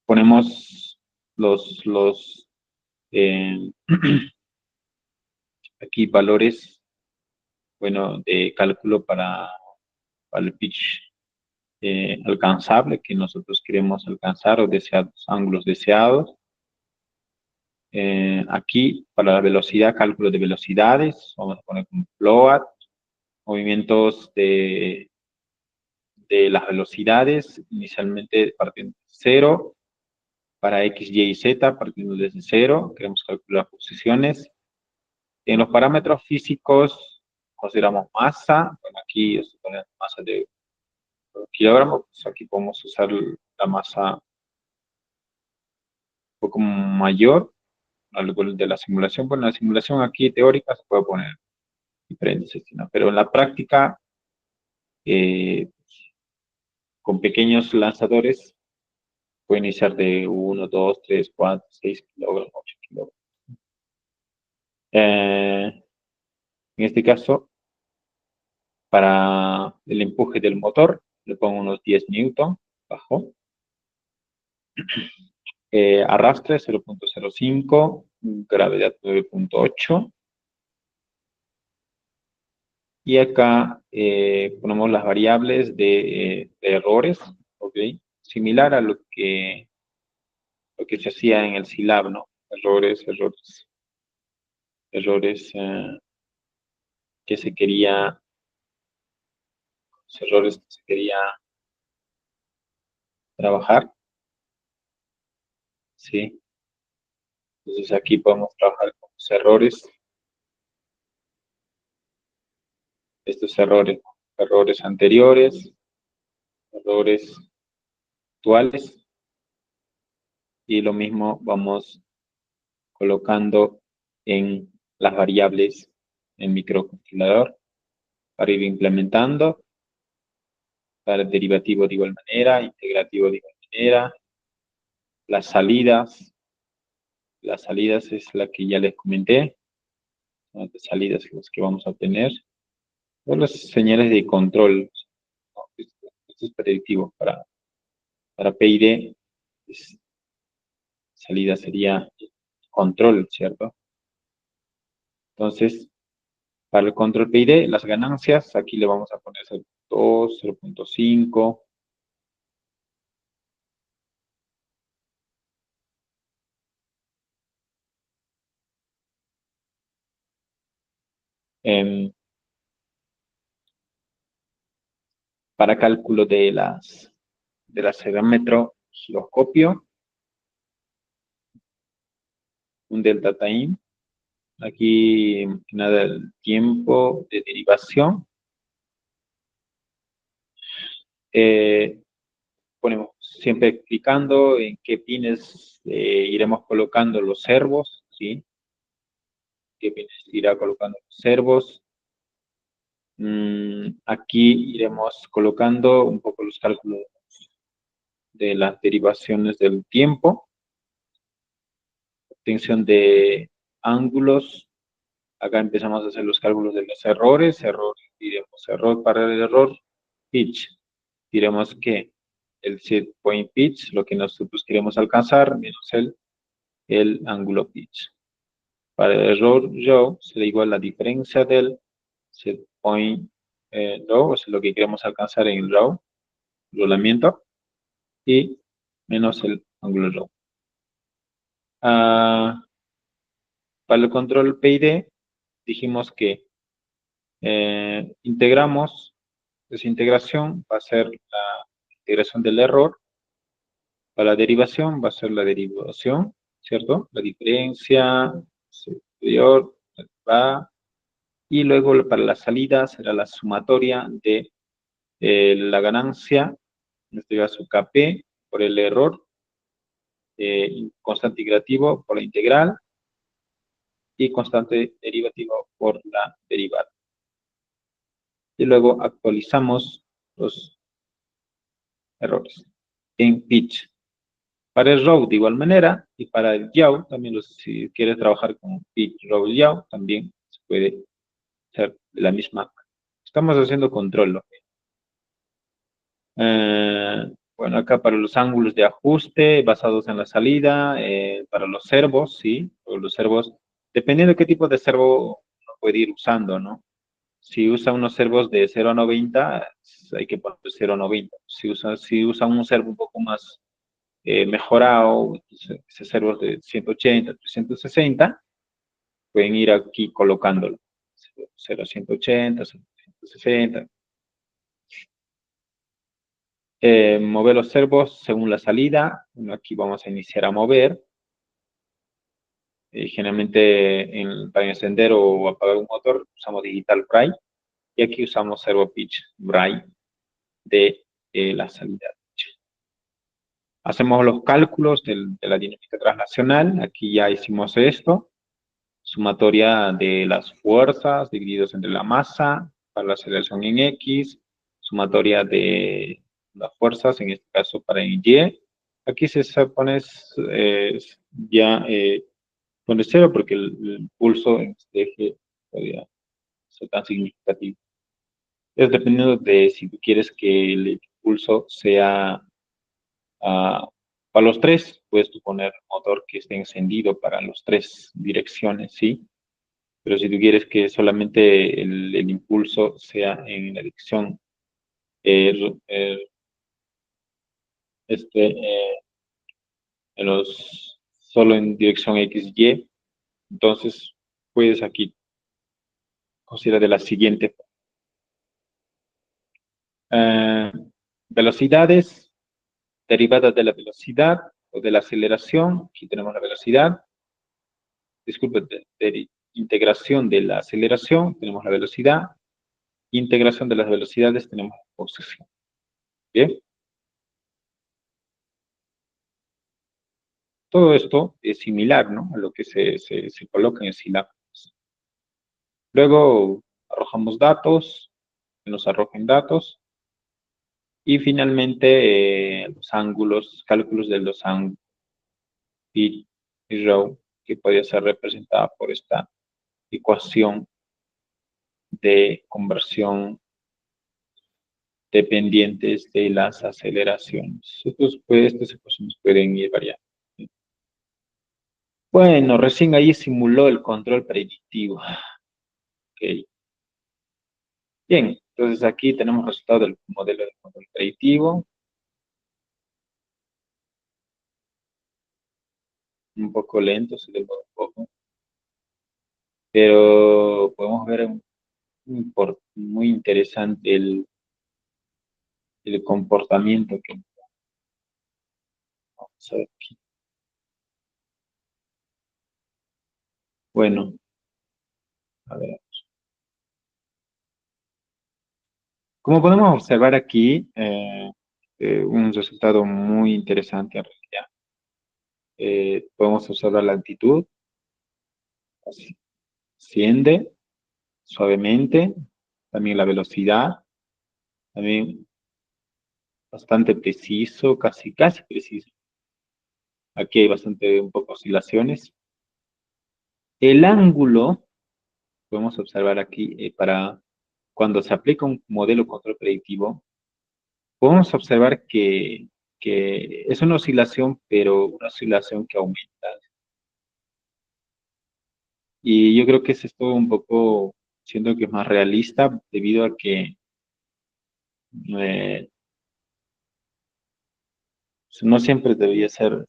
[SPEAKER 1] ponemos los eh, aquí valores, bueno, de cálculo para el pitch alcanzable que nosotros queremos alcanzar o deseados, ángulos deseados. Aquí, para la velocidad, cálculo de velocidades, vamos a poner como float, movimientos de las velocidades, inicialmente partiendo de cero, para X, Y y Z, partiendo desde cero, queremos calcular posiciones. En los parámetros físicos, consideramos masa, bueno, aquí estoy poniendo masa de kilogramos, pues aquí podemos usar la masa un poco mayor, algo de la simulación. Bueno, la simulación aquí teórica se puede poner diferentes, ¿no? Pero en la práctica, eh, con pequeños lanzadores, puede iniciar de 1, 2, 3, 4, 6 kilogramos, 8 kilogramos. En este caso, para el empuje del motor, le pongo unos 10 newton bajo. Arrastre 0.05, gravedad 9.8. Y acá ponemos las variables de errores, ¿ok? Similar a lo que se hacía en el Scilab, ¿no? Errores que se quería, errores que se quería trabajar, ¿sí? Entonces aquí podemos trabajar con los errores, estos errores, ¿no? Errores anteriores, errores actuales, y lo mismo vamos colocando en las variables en microcontrolador para ir implementando, para el derivativo de igual manera, integrativo de igual manera, las salidas, las salidas es la que ya les comenté, son las salidas las que vamos a obtener. Son las señales de control, ¿no? Esto es predictivo para PID, salida sería control, ¿cierto? Entonces, para el control PID, las ganancias, aquí le vamos a poner 0.2, 0.5. Para cálculo del acelerómetro giroscopio, un delta time. Aquí, nada, el tiempo de derivación. Ponemos siempre clicando en qué pines iremos colocando los servos, ¿sí? ¿Qué pines irá colocando los servos? Aquí iremos colocando un poco los cálculos de las derivaciones del tiempo, obtención de ángulos. Acá empezamos a hacer los cálculos de los errores. Error, diremos error para el error, pitch. Diremos que el set point pitch, lo que nosotros queremos alcanzar, menos el ángulo pitch. Para el error yaw será igual a la diferencia del set point yaw, o sea, lo que queremos alcanzar en el yaw, rolamiento, y menos el ángulo yaw. Para el control PID, dijimos que integramos, esa integración va a ser la integración del error, para la derivación va a ser la derivación, ¿cierto? La diferencia superior va, y luego para la salida será la sumatoria de la ganancia, en este caso KP, por el error, constante integrativo por la integral, y constante derivativo por la derivada. Y luego actualizamos los errores en pitch. Para el row de igual manera, y para el yaw, también si quieres trabajar con pitch, row, yaw, también se puede hacer de la misma. Estamos haciendo control, ¿no? Bueno, acá para los ángulos de ajuste basados en la salida, para los servos, ¿sí? O los servos, dependiendo de qué tipo de servo uno puede ir usando, ¿no? Si usa unos servos de 0 a 90, hay que poner 0 a 90. Si usa un servo un poco más mejorado, ese servos de 180, 360, pueden ir aquí colocándolo. 0 a 180, 160. Mover los servos según la salida. Bueno, aquí vamos a iniciar a mover. Generalmente para encender o apagar un motor usamos digital fry, y aquí usamos servo pitch fry de la salida. Hacemos los cálculos de la dinámica transnacional. Aquí ya hicimos esto. Sumatoria de las fuerzas divididos entre la masa para la aceleración en X. Sumatoria de las fuerzas, en este caso para en Y. Aquí se pone ya pone cero porque el pulso en este eje podría ser tan significativo. Es dependiendo de si tú quieres que el impulso sea para los tres, puedes tú poner motor que esté encendido para las tres direcciones, ¿sí? Pero si tú quieres que solamente el impulso sea en la dirección, eh, eh, este, solo en dirección X, Y, entonces puedes aquí considerar de la siguiente. eh, Velocidades, derivadas de la velocidad o de la aceleración. Aquí tenemos la velocidad. Disculpe, de integración de la aceleración, tenemos la velocidad. Integración de las velocidades, tenemos la posición. Bien. Todo esto es similar, ¿no?, a lo que se coloca en Silab. Luego arrojamos datos, que nos arrojen datos. Y finalmente los ángulos, cálculos de los ángulos. Y row. que podría ser representada por esta ecuación de conversión dependientes de las aceleraciones. Estas ecuaciones pueden ir variando. Bueno, recién ahí simuló el control predictivo. Ok. Bien, entonces aquí tenemos resultado del modelo de control predictivo. Un poco lento, se demora un poco, pero podemos ver muy interesante el comportamiento que vamos a ver aquí. Bueno, a ver. Como podemos observar aquí, un resultado muy interesante en realidad. Podemos observar la altitud, asciende suavemente, también la velocidad, también bastante preciso, casi preciso. Aquí hay bastante, un poco oscilaciones. El ángulo, podemos observar aquí, para cuando se aplica un modelo control predictivo, podemos observar que es una oscilación, pero una oscilación que aumenta. Y yo creo que es esto un poco, siento que es más realista debido a que eh, no siempre debería ser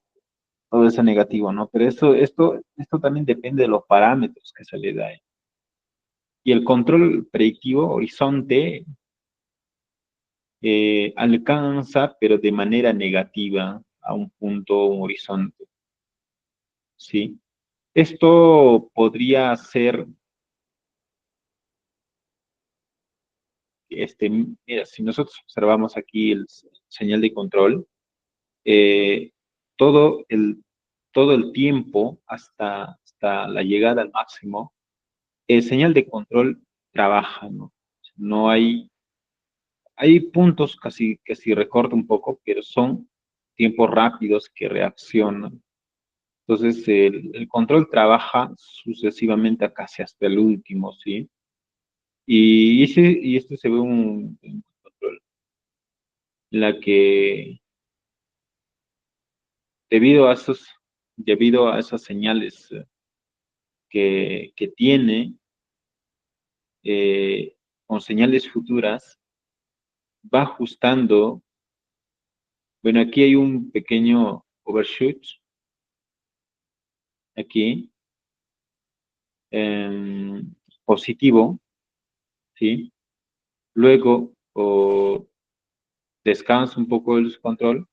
[SPEAKER 1] todo eso negativo, ¿no? Pero esto también depende de los parámetros que se le da. Y el control predictivo horizonte alcanza, pero de manera negativa, a un punto, un horizonte, ¿sí? Esto podría ser, mira, si nosotros observamos aquí el señal de control, eh, todo todo el tiempo hasta la llegada al máximo, el señal de control trabaja, ¿no? No hay puntos que si recorta un poco, pero son tiempos rápidos que reaccionan. Entonces, el control trabaja sucesivamente casi hasta el último, ¿sí? Y este se ve un control en la que debido a debido a esas señales que tiene, eh, con señales futuras, va ajustando. Bueno, aquí hay un pequeño overshoot, aquí, em, positivo, ¿sí? Luego descansa un poco el control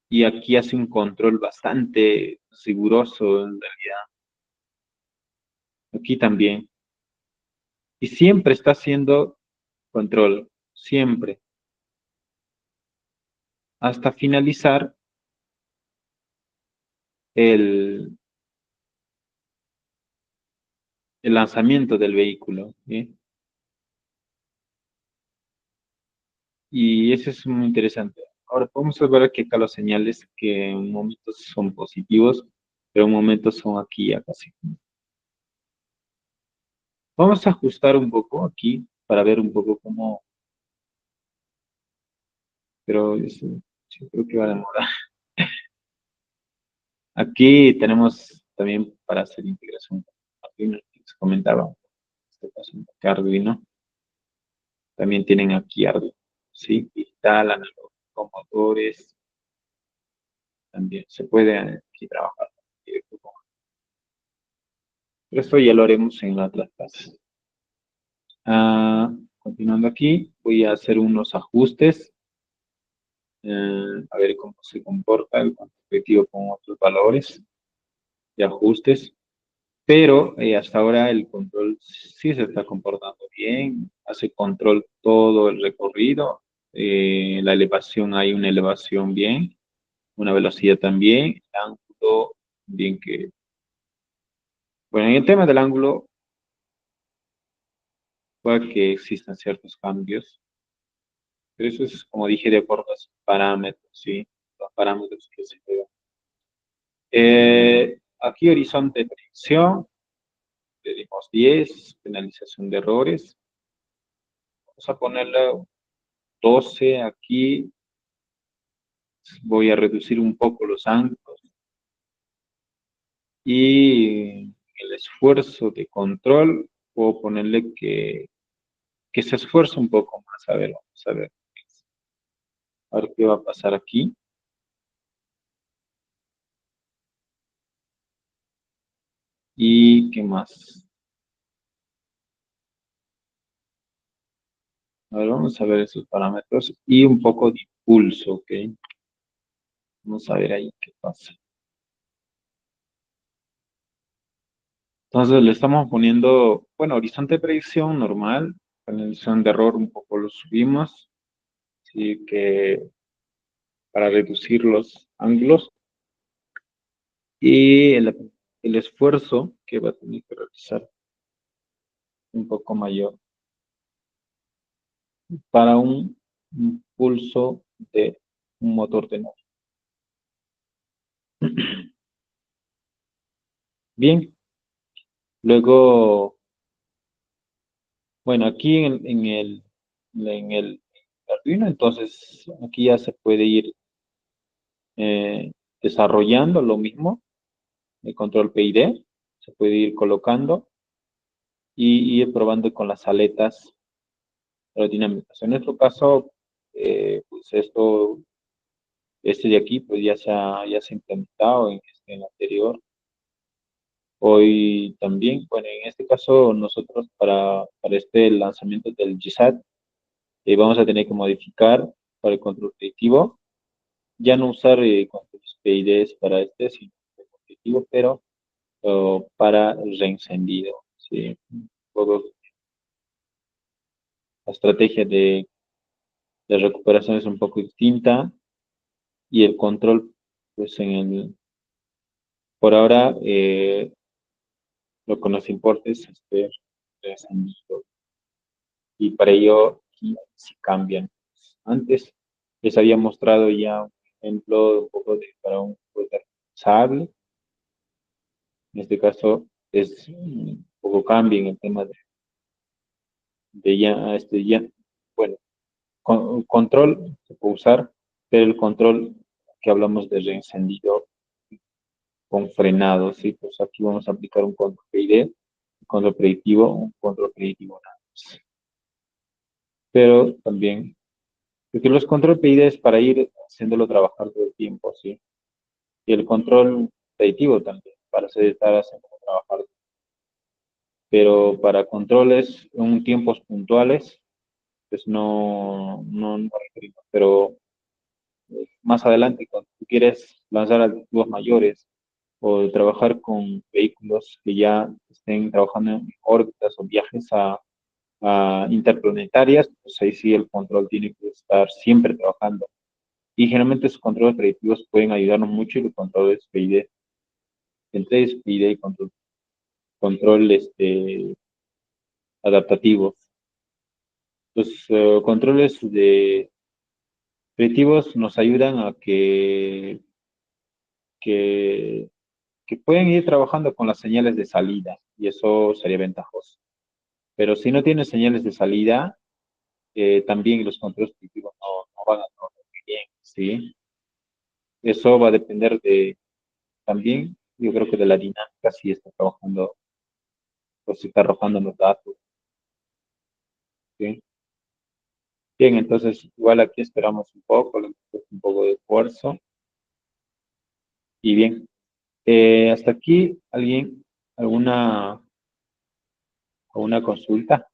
[SPEAKER 1] y aquí hace un control bastante riguroso en realidad. Aquí también. Y siempre está haciendo control, siempre, hasta finalizar el, el lanzamiento del vehículo, ¿sí? Y eso es muy interesante. Ahora podemos ver que acá las señales que en momentos son positivos, pero en momentos son aquí ya casi. Vamos a ajustar un poco aquí para ver un poco cómo, pero eso, yo creo que va a demorar. Aquí tenemos también para hacer integración con Arduino, que les comentaba, en este caso, que Arduino. También tienen aquí Arduino, ¿sí? Digital, analógico, motores, también se puede aquí trabajar directo con. Pero esto ya lo haremos en otras clases. Ah, continuando aquí, voy a hacer unos ajustes, a ver cómo se comporta el objetivo con otros valores de ajustes. Pero hasta ahora el control sí se está comportando bien, hace control todo el recorrido, la elevación, hay una elevación bien, una velocidad también, el ángulo bien que, bueno, en el tema del ángulo puede que existan ciertos cambios, pero eso es, como dije, de acuerdo a los parámetros, ¿sí? Los parámetros que se dan. aquí horizonte de predicción, le dimos 10, penalización de errores. Vamos a ponerle 12 aquí. Voy a reducir un poco los ángulos. Y el esfuerzo de control, puedo ponerle que se esfuerce un poco más. A ver, vamos a ver. A ver qué va a pasar aquí. ¿Y qué más? A ver, vamos a ver esos parámetros y un poco de impulso, ¿ok? Vamos a ver ahí qué pasa. Entonces le estamos poniendo, bueno, horizonte de predicción normal, penalización de error un poco lo subimos, así que para reducir los ángulos y el esfuerzo que va a tener que realizar un poco mayor para un impulso de un motor de nave. Bien, luego, bueno, aquí en el Arduino, entonces aquí ya se puede ir eh, desarrollando lo mismo, el control PID, se puede ir colocando y ir probando con las aletas aerodinámicas. En nuestro caso, pues este de aquí, pues ya se ha implementado en el anterior. Hoy también, bueno, en este caso nosotros para este lanzamiento del GSAT vamos a tener que modificar para el control predictivo, ya no usar controles PIDs para este, sino el predictivo, pero para el reencendido, ¿sí? Un poco la estrategia de recuperación es un poco distinta y el control, pues por ahora, lo que nos importa es este reencendido y para ello aquí sí cambian. Antes les había mostrado ya un ejemplo un poco para un juguete sable. En este caso es un poco cambio en el tema de ya, bueno, control se puede usar, pero el control que hablamos de reencendido con frenado, ¿sí? Pues aquí vamos a aplicar un control PID, un control predictivo nada más. Pero también, porque los control PID es para ir haciéndolo trabajar todo el tiempo, ¿sí? Y el control predictivo también, para estar haciendo trabajar. Pero para controles en tiempos puntuales, pues no requerimos. Pero más adelante, cuando tú quieres lanzar objetivos mayores o trabajar con vehículos que ya estén trabajando en órbitas o viajes a interplanetarias, pues ahí sí el control tiene que estar siempre trabajando. Y generalmente esos controles predictivos pueden ayudarnos mucho y los controles PID, entre PID y control adaptativos. Los controles predictivos nos ayudan a que, que pueden ir trabajando con las señales de salida y eso sería ventajoso. Pero si no tiene señales de salida, también los controles predictivos no van a trabajar muy bien, ¿sí? Eso va a depender también, yo creo que de la dinámica, si está trabajando, o si está arrojando los datos, ¿sí? Bien, entonces igual aquí esperamos un poco de esfuerzo y bien. Hasta aquí, alguna, alguna consulta?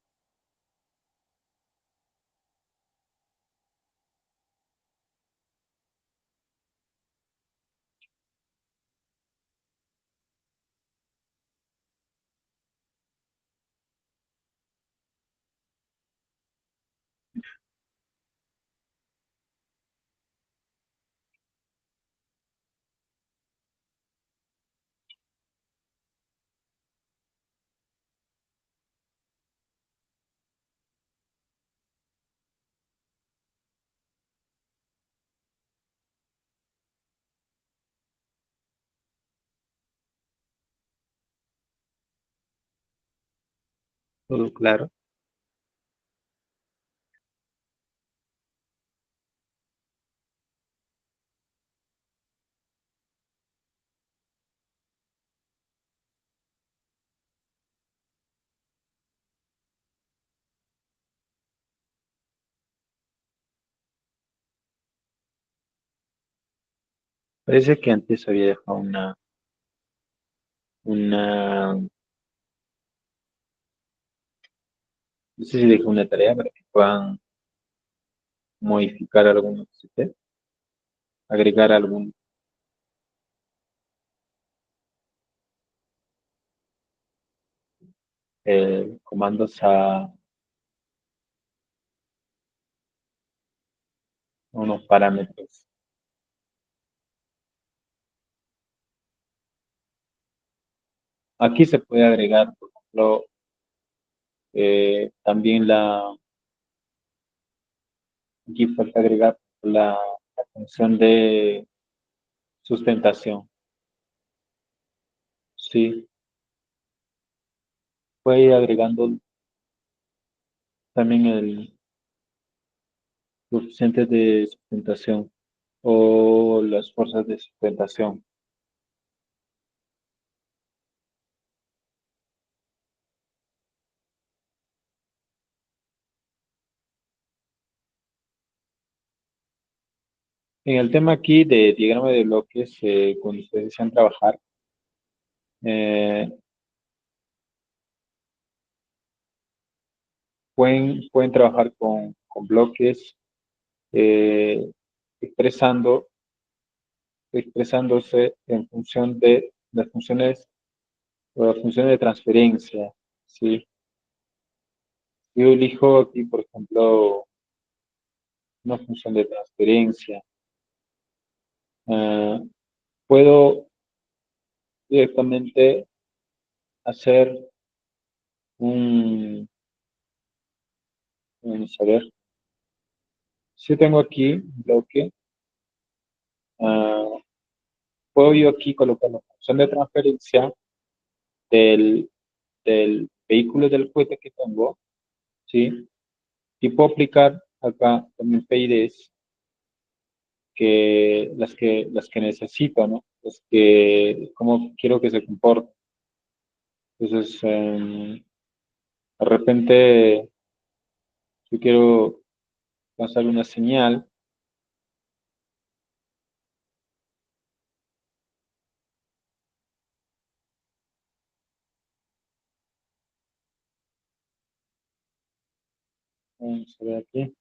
[SPEAKER 1] todo claro. Parece que antes había dejado una, no sé si dejé una tarea para que puedan modificar algunos CT, agregar algún comandos a unos parámetros. Aquí se puede agregar, por ejemplo, también aquí falta agregar la función de sustentación. Sí, puede ir agregando también el coeficiente de sustentación o las fuerzas de sustentación. En el tema aquí de diagrama de bloques, cuando ustedes desean trabajar, eh, pueden trabajar con bloques eh, expresando, expresándose en función de las funciones o las funciones de transferencia. ¿Sí? Yo elijo aquí, por ejemplo, una función de transferencia. Ah, puedo directamente hacer un, vamos a ver, si tengo aquí un bloque, ah, puedo yo aquí colocar la función de transferencia del, del vehículo del cohete que tengo, ¿sí? Y puedo aplicar acá también PIDs las que necesito, ¿no? Las que, cómo quiero que se comporte. Entonces, de repente, yo quiero lanzar una señal, vamos a ver aquí,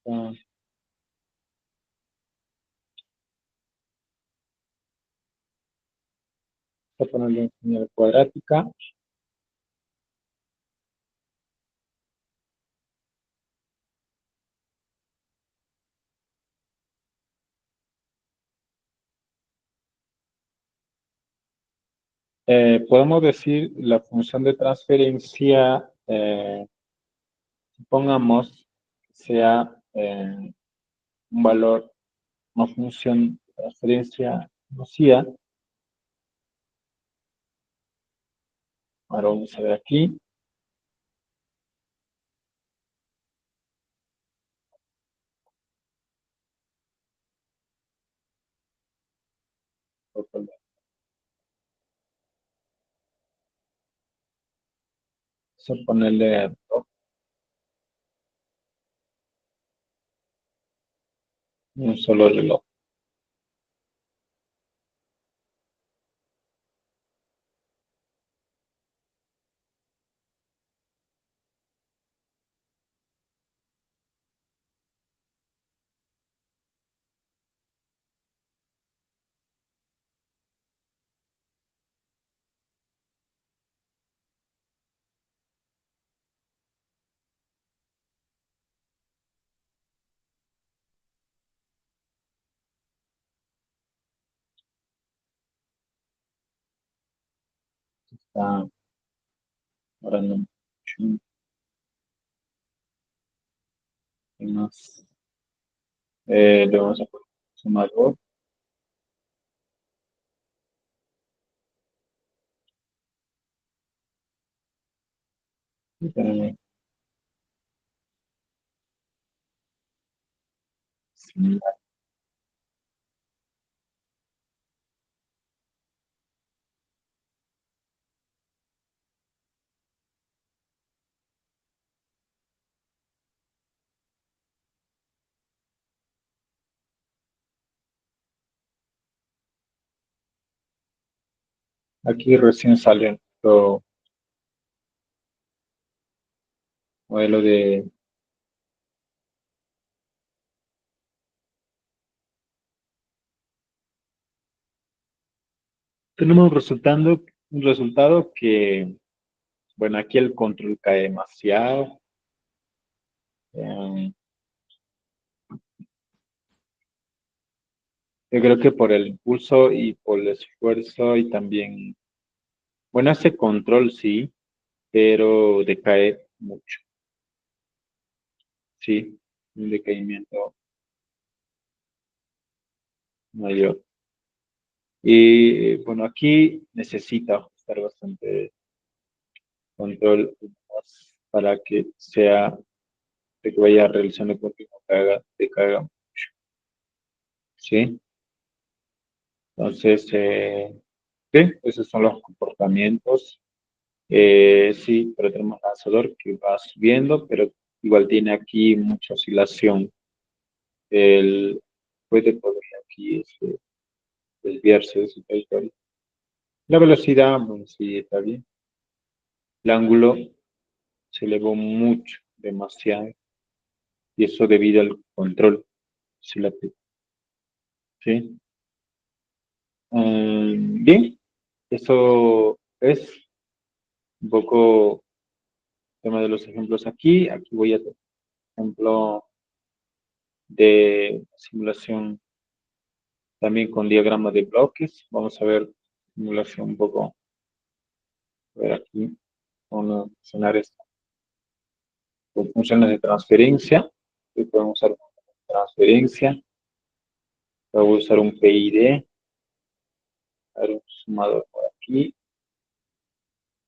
[SPEAKER 1] vamos a ponerle una señal cuadrática. Podemos decir la función de transferencia, supongamos que sea un valor, una función de transferencia conocida. Ahora vamos a ver aquí. Vamos a ponerle un solo reloj. Está ahora no mucho más. Le vamos a poner sumador. Tenemos similar. Aquí recién sale nuestro modelo de... Tenemos un resultado que, bueno, aquí el control cae demasiado. Eh, yo creo que por el impulso y por el esfuerzo y también, bueno, ese control sí, pero decae mucho, sí, un decaimiento mayor. Y bueno, aquí necesita ajustar bastante control para que sea, de que vaya realizando continuo, que haga, ¿sí? Entonces, sí, esos son los comportamientos. Sí, pero tenemos lanzador que va subiendo, pero igual tiene aquí mucha oscilación. El podría aquí desviarse de su territorio. La velocidad, bueno, sí, está bien. El ángulo se elevó mucho, demasiado, y eso debido al control. Sí, sí. Bien, eso es un poco tema de los ejemplos aquí. Aquí voy a hacer ejemplo de simulación también con diagrama de bloques. Vamos a ver simulación un poco, a ver aquí, vamos a funcionar esto con funciones de transferencia. Aquí podemos usar transferencia, voy a usar un PID, a ver, un sumador por aquí,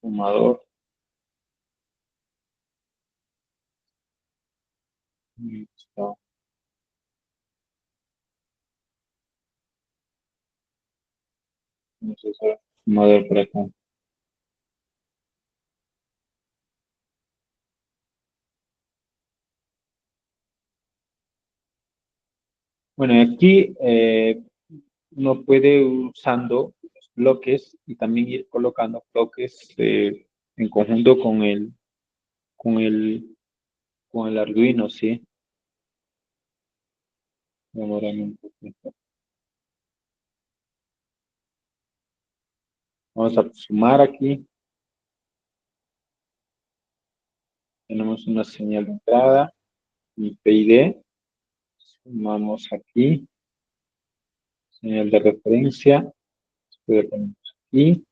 [SPEAKER 1] sumador, listo, vamos a usar sumador por acá. Bueno, aquí uno puede ir usando los bloques y también ir colocando bloques en conjunto con el, con el Arduino, ¿sí? Demórame un poquito. Vamos a sumar aquí. Tenemos una señal de entrada, un PID. Sumamos aquí, señal de referencia. Puede ponernos aquí.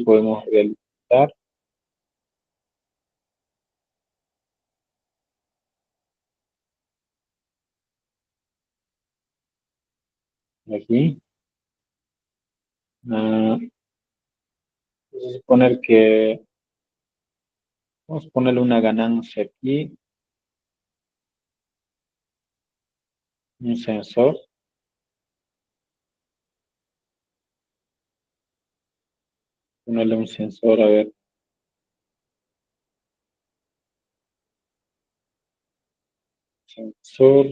[SPEAKER 1] Podemos realizar aquí. Ah, vamos a poner que vamos a ponerle una ganancia aquí, un sensor. Ponerle un sensor, a ver, sensor,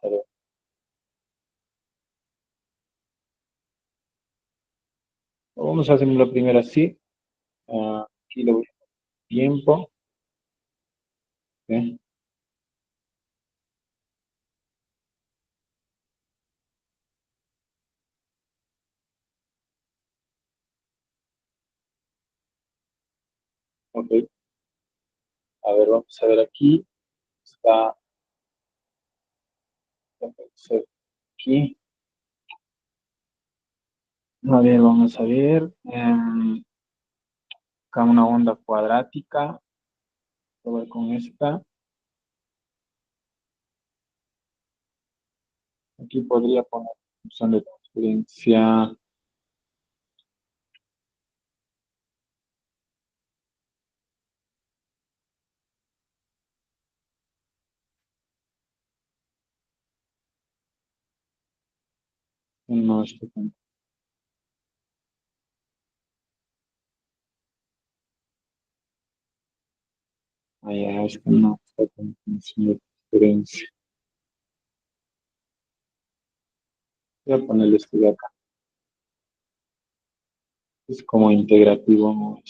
[SPEAKER 1] a ver. Vamos a hacerlo primero así. Aquí lo voy a tiempo. ¿Sí? Ok. A ver, vamos a ver aquí. Está aquí. A ver, vamos a ver. Acá una onda cuadrática. Voy con esta. Aquí podría poner función de transferencia no está con- allá es que no está con función de transferencia. Voy a ponerle esto de acá. Es como integrativo, ¿no?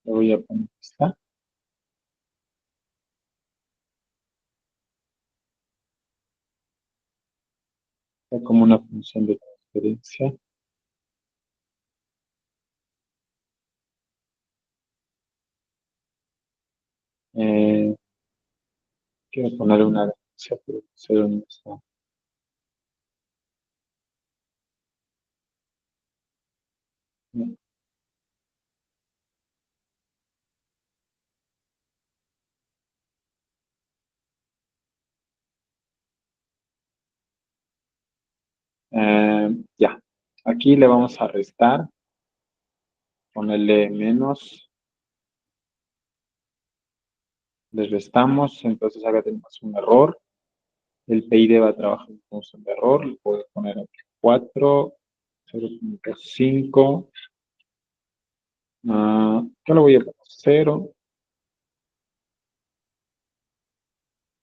[SPEAKER 1] Le voy a poner está como una función de transferencia. Eh, quiero poner una ganancia, pero no sé dónde está. Ya, aquí le vamos a restar, ponerle menos, le restamos, entonces acá tenemos un error. El PID va a trabajar en función de error, le puedo poner aquí 4, 0.5, yo lo voy a poner 0.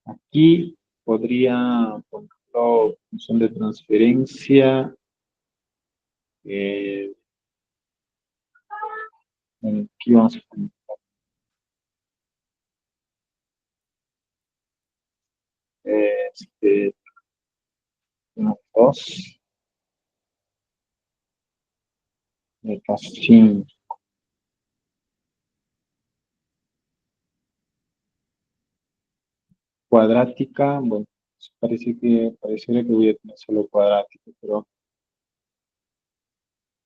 [SPEAKER 1] Aquí podría ponerlo función de transferencia. eh, Aquí vamos a poner este, 2, casi cuadrática. Bueno, pareciera que voy a tener solo cuadrática, pero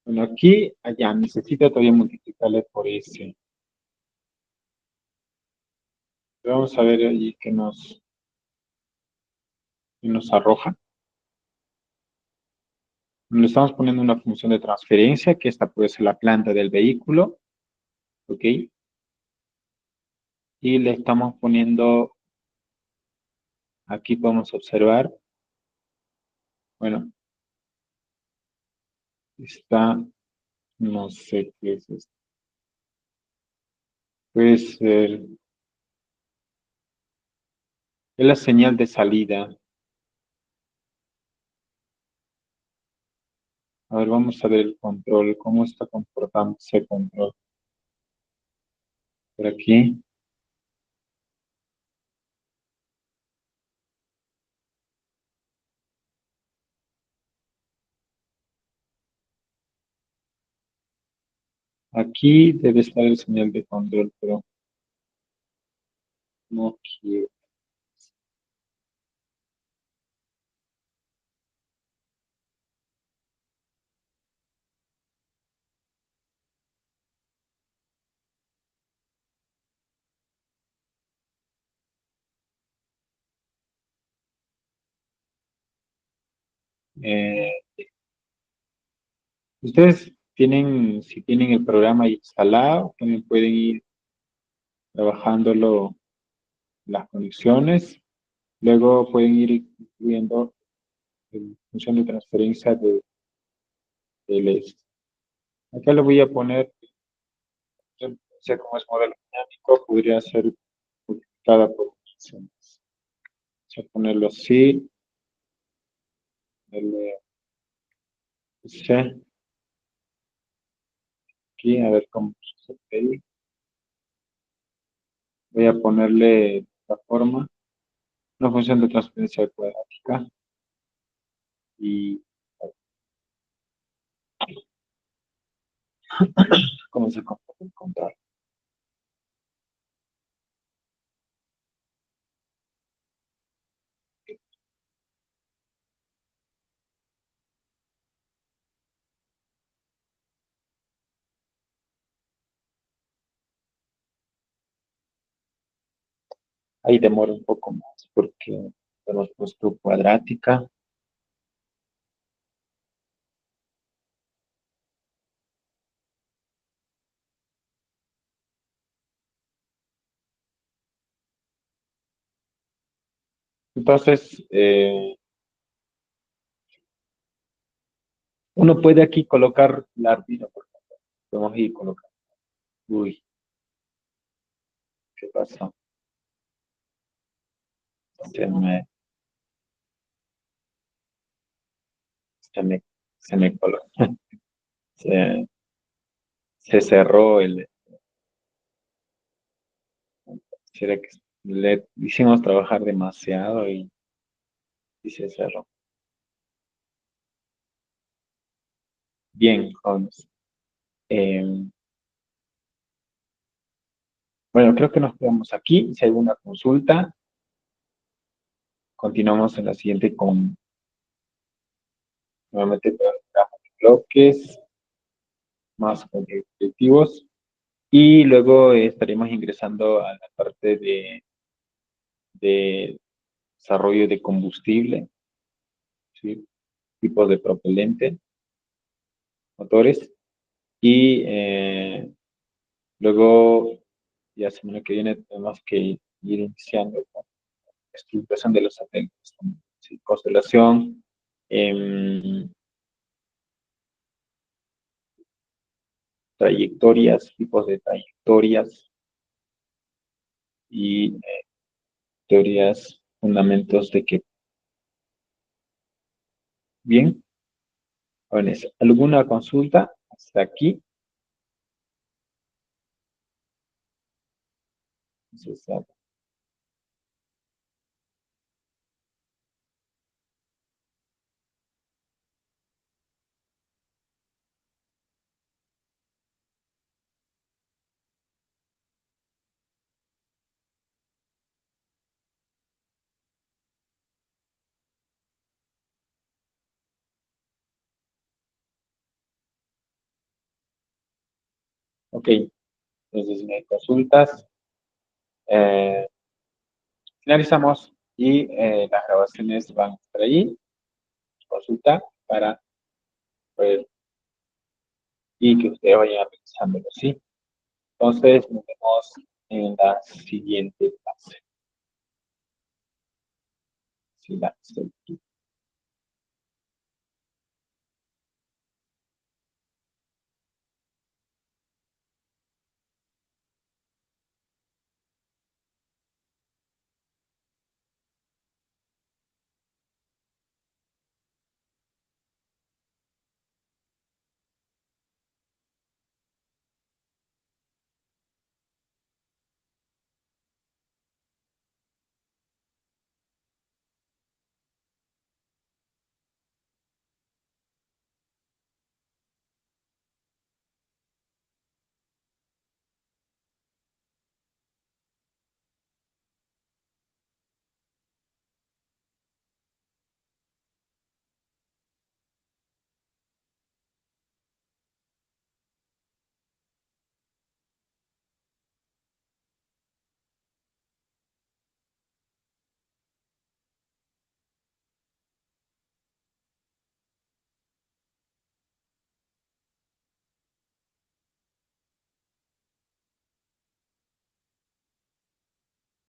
[SPEAKER 1] bueno, aquí, allá, necesita todavía multiplicarle por ese. Vamos a ver allí qué nos arroja. Le estamos poniendo una función de transferencia, que esta puede ser la planta del vehículo, ¿ok? Y le estamos poniendo, aquí podemos observar, bueno, está, no sé qué es esto. Puede ser, es la señal de salida. A ver, vamos a ver el control, cómo está comportándose el control. Por aquí, aquí debe estar el señal de control, pero no quiero. Eh, ustedes tienen, si tienen el programa instalado, también pueden ir trabajándolo las conexiones. Luego pueden ir incluyendo la función de transferencia del este. Acá le voy a poner, no sé cómo es modelo dinámico, podría ser multiplicada por funciones. Vamos a ponerlo así. C, aquí, a ver cómo se ve. Voy a ponerle la forma, una función de transferencia cuadrática y cómo se comporta el control. ahí demora un poco más porque hemos puesto cuadrática. Entonces, uno puede aquí colocar la Arduino, por ejemplo. Podemos ir colocando. Uy, ¿qué pasó? Se me, se me, se me coló. Se, se cerró el. Será que le hicimos trabajar demasiado y se cerró. Bien, Holmes. Eh, bueno, creo que nos quedamos aquí. Si hay alguna consulta, continuamos en la siguiente con nuevamente trabajamos en bloques más objetivos y luego estaremos ingresando a la parte de desarrollo de combustible, ¿sí? Tipos de propelente, motores y luego ya semana que viene tenemos que ir iniciando con la estructuración de los satélites, ¿sí? Constelación, em, trayectorias, tipos de trayectorias y teorías, fundamentos de que, bien, jóvenes, ¿alguna consulta hasta aquí? Entonces, ok, entonces me consultas, eh, finalizamos y las grabaciones van a estar ahí, consulta para pues, y que ustedes vayan revisándolo, ¿sí? Entonces, nos vemos en la siguiente clase. Sí, la, sí.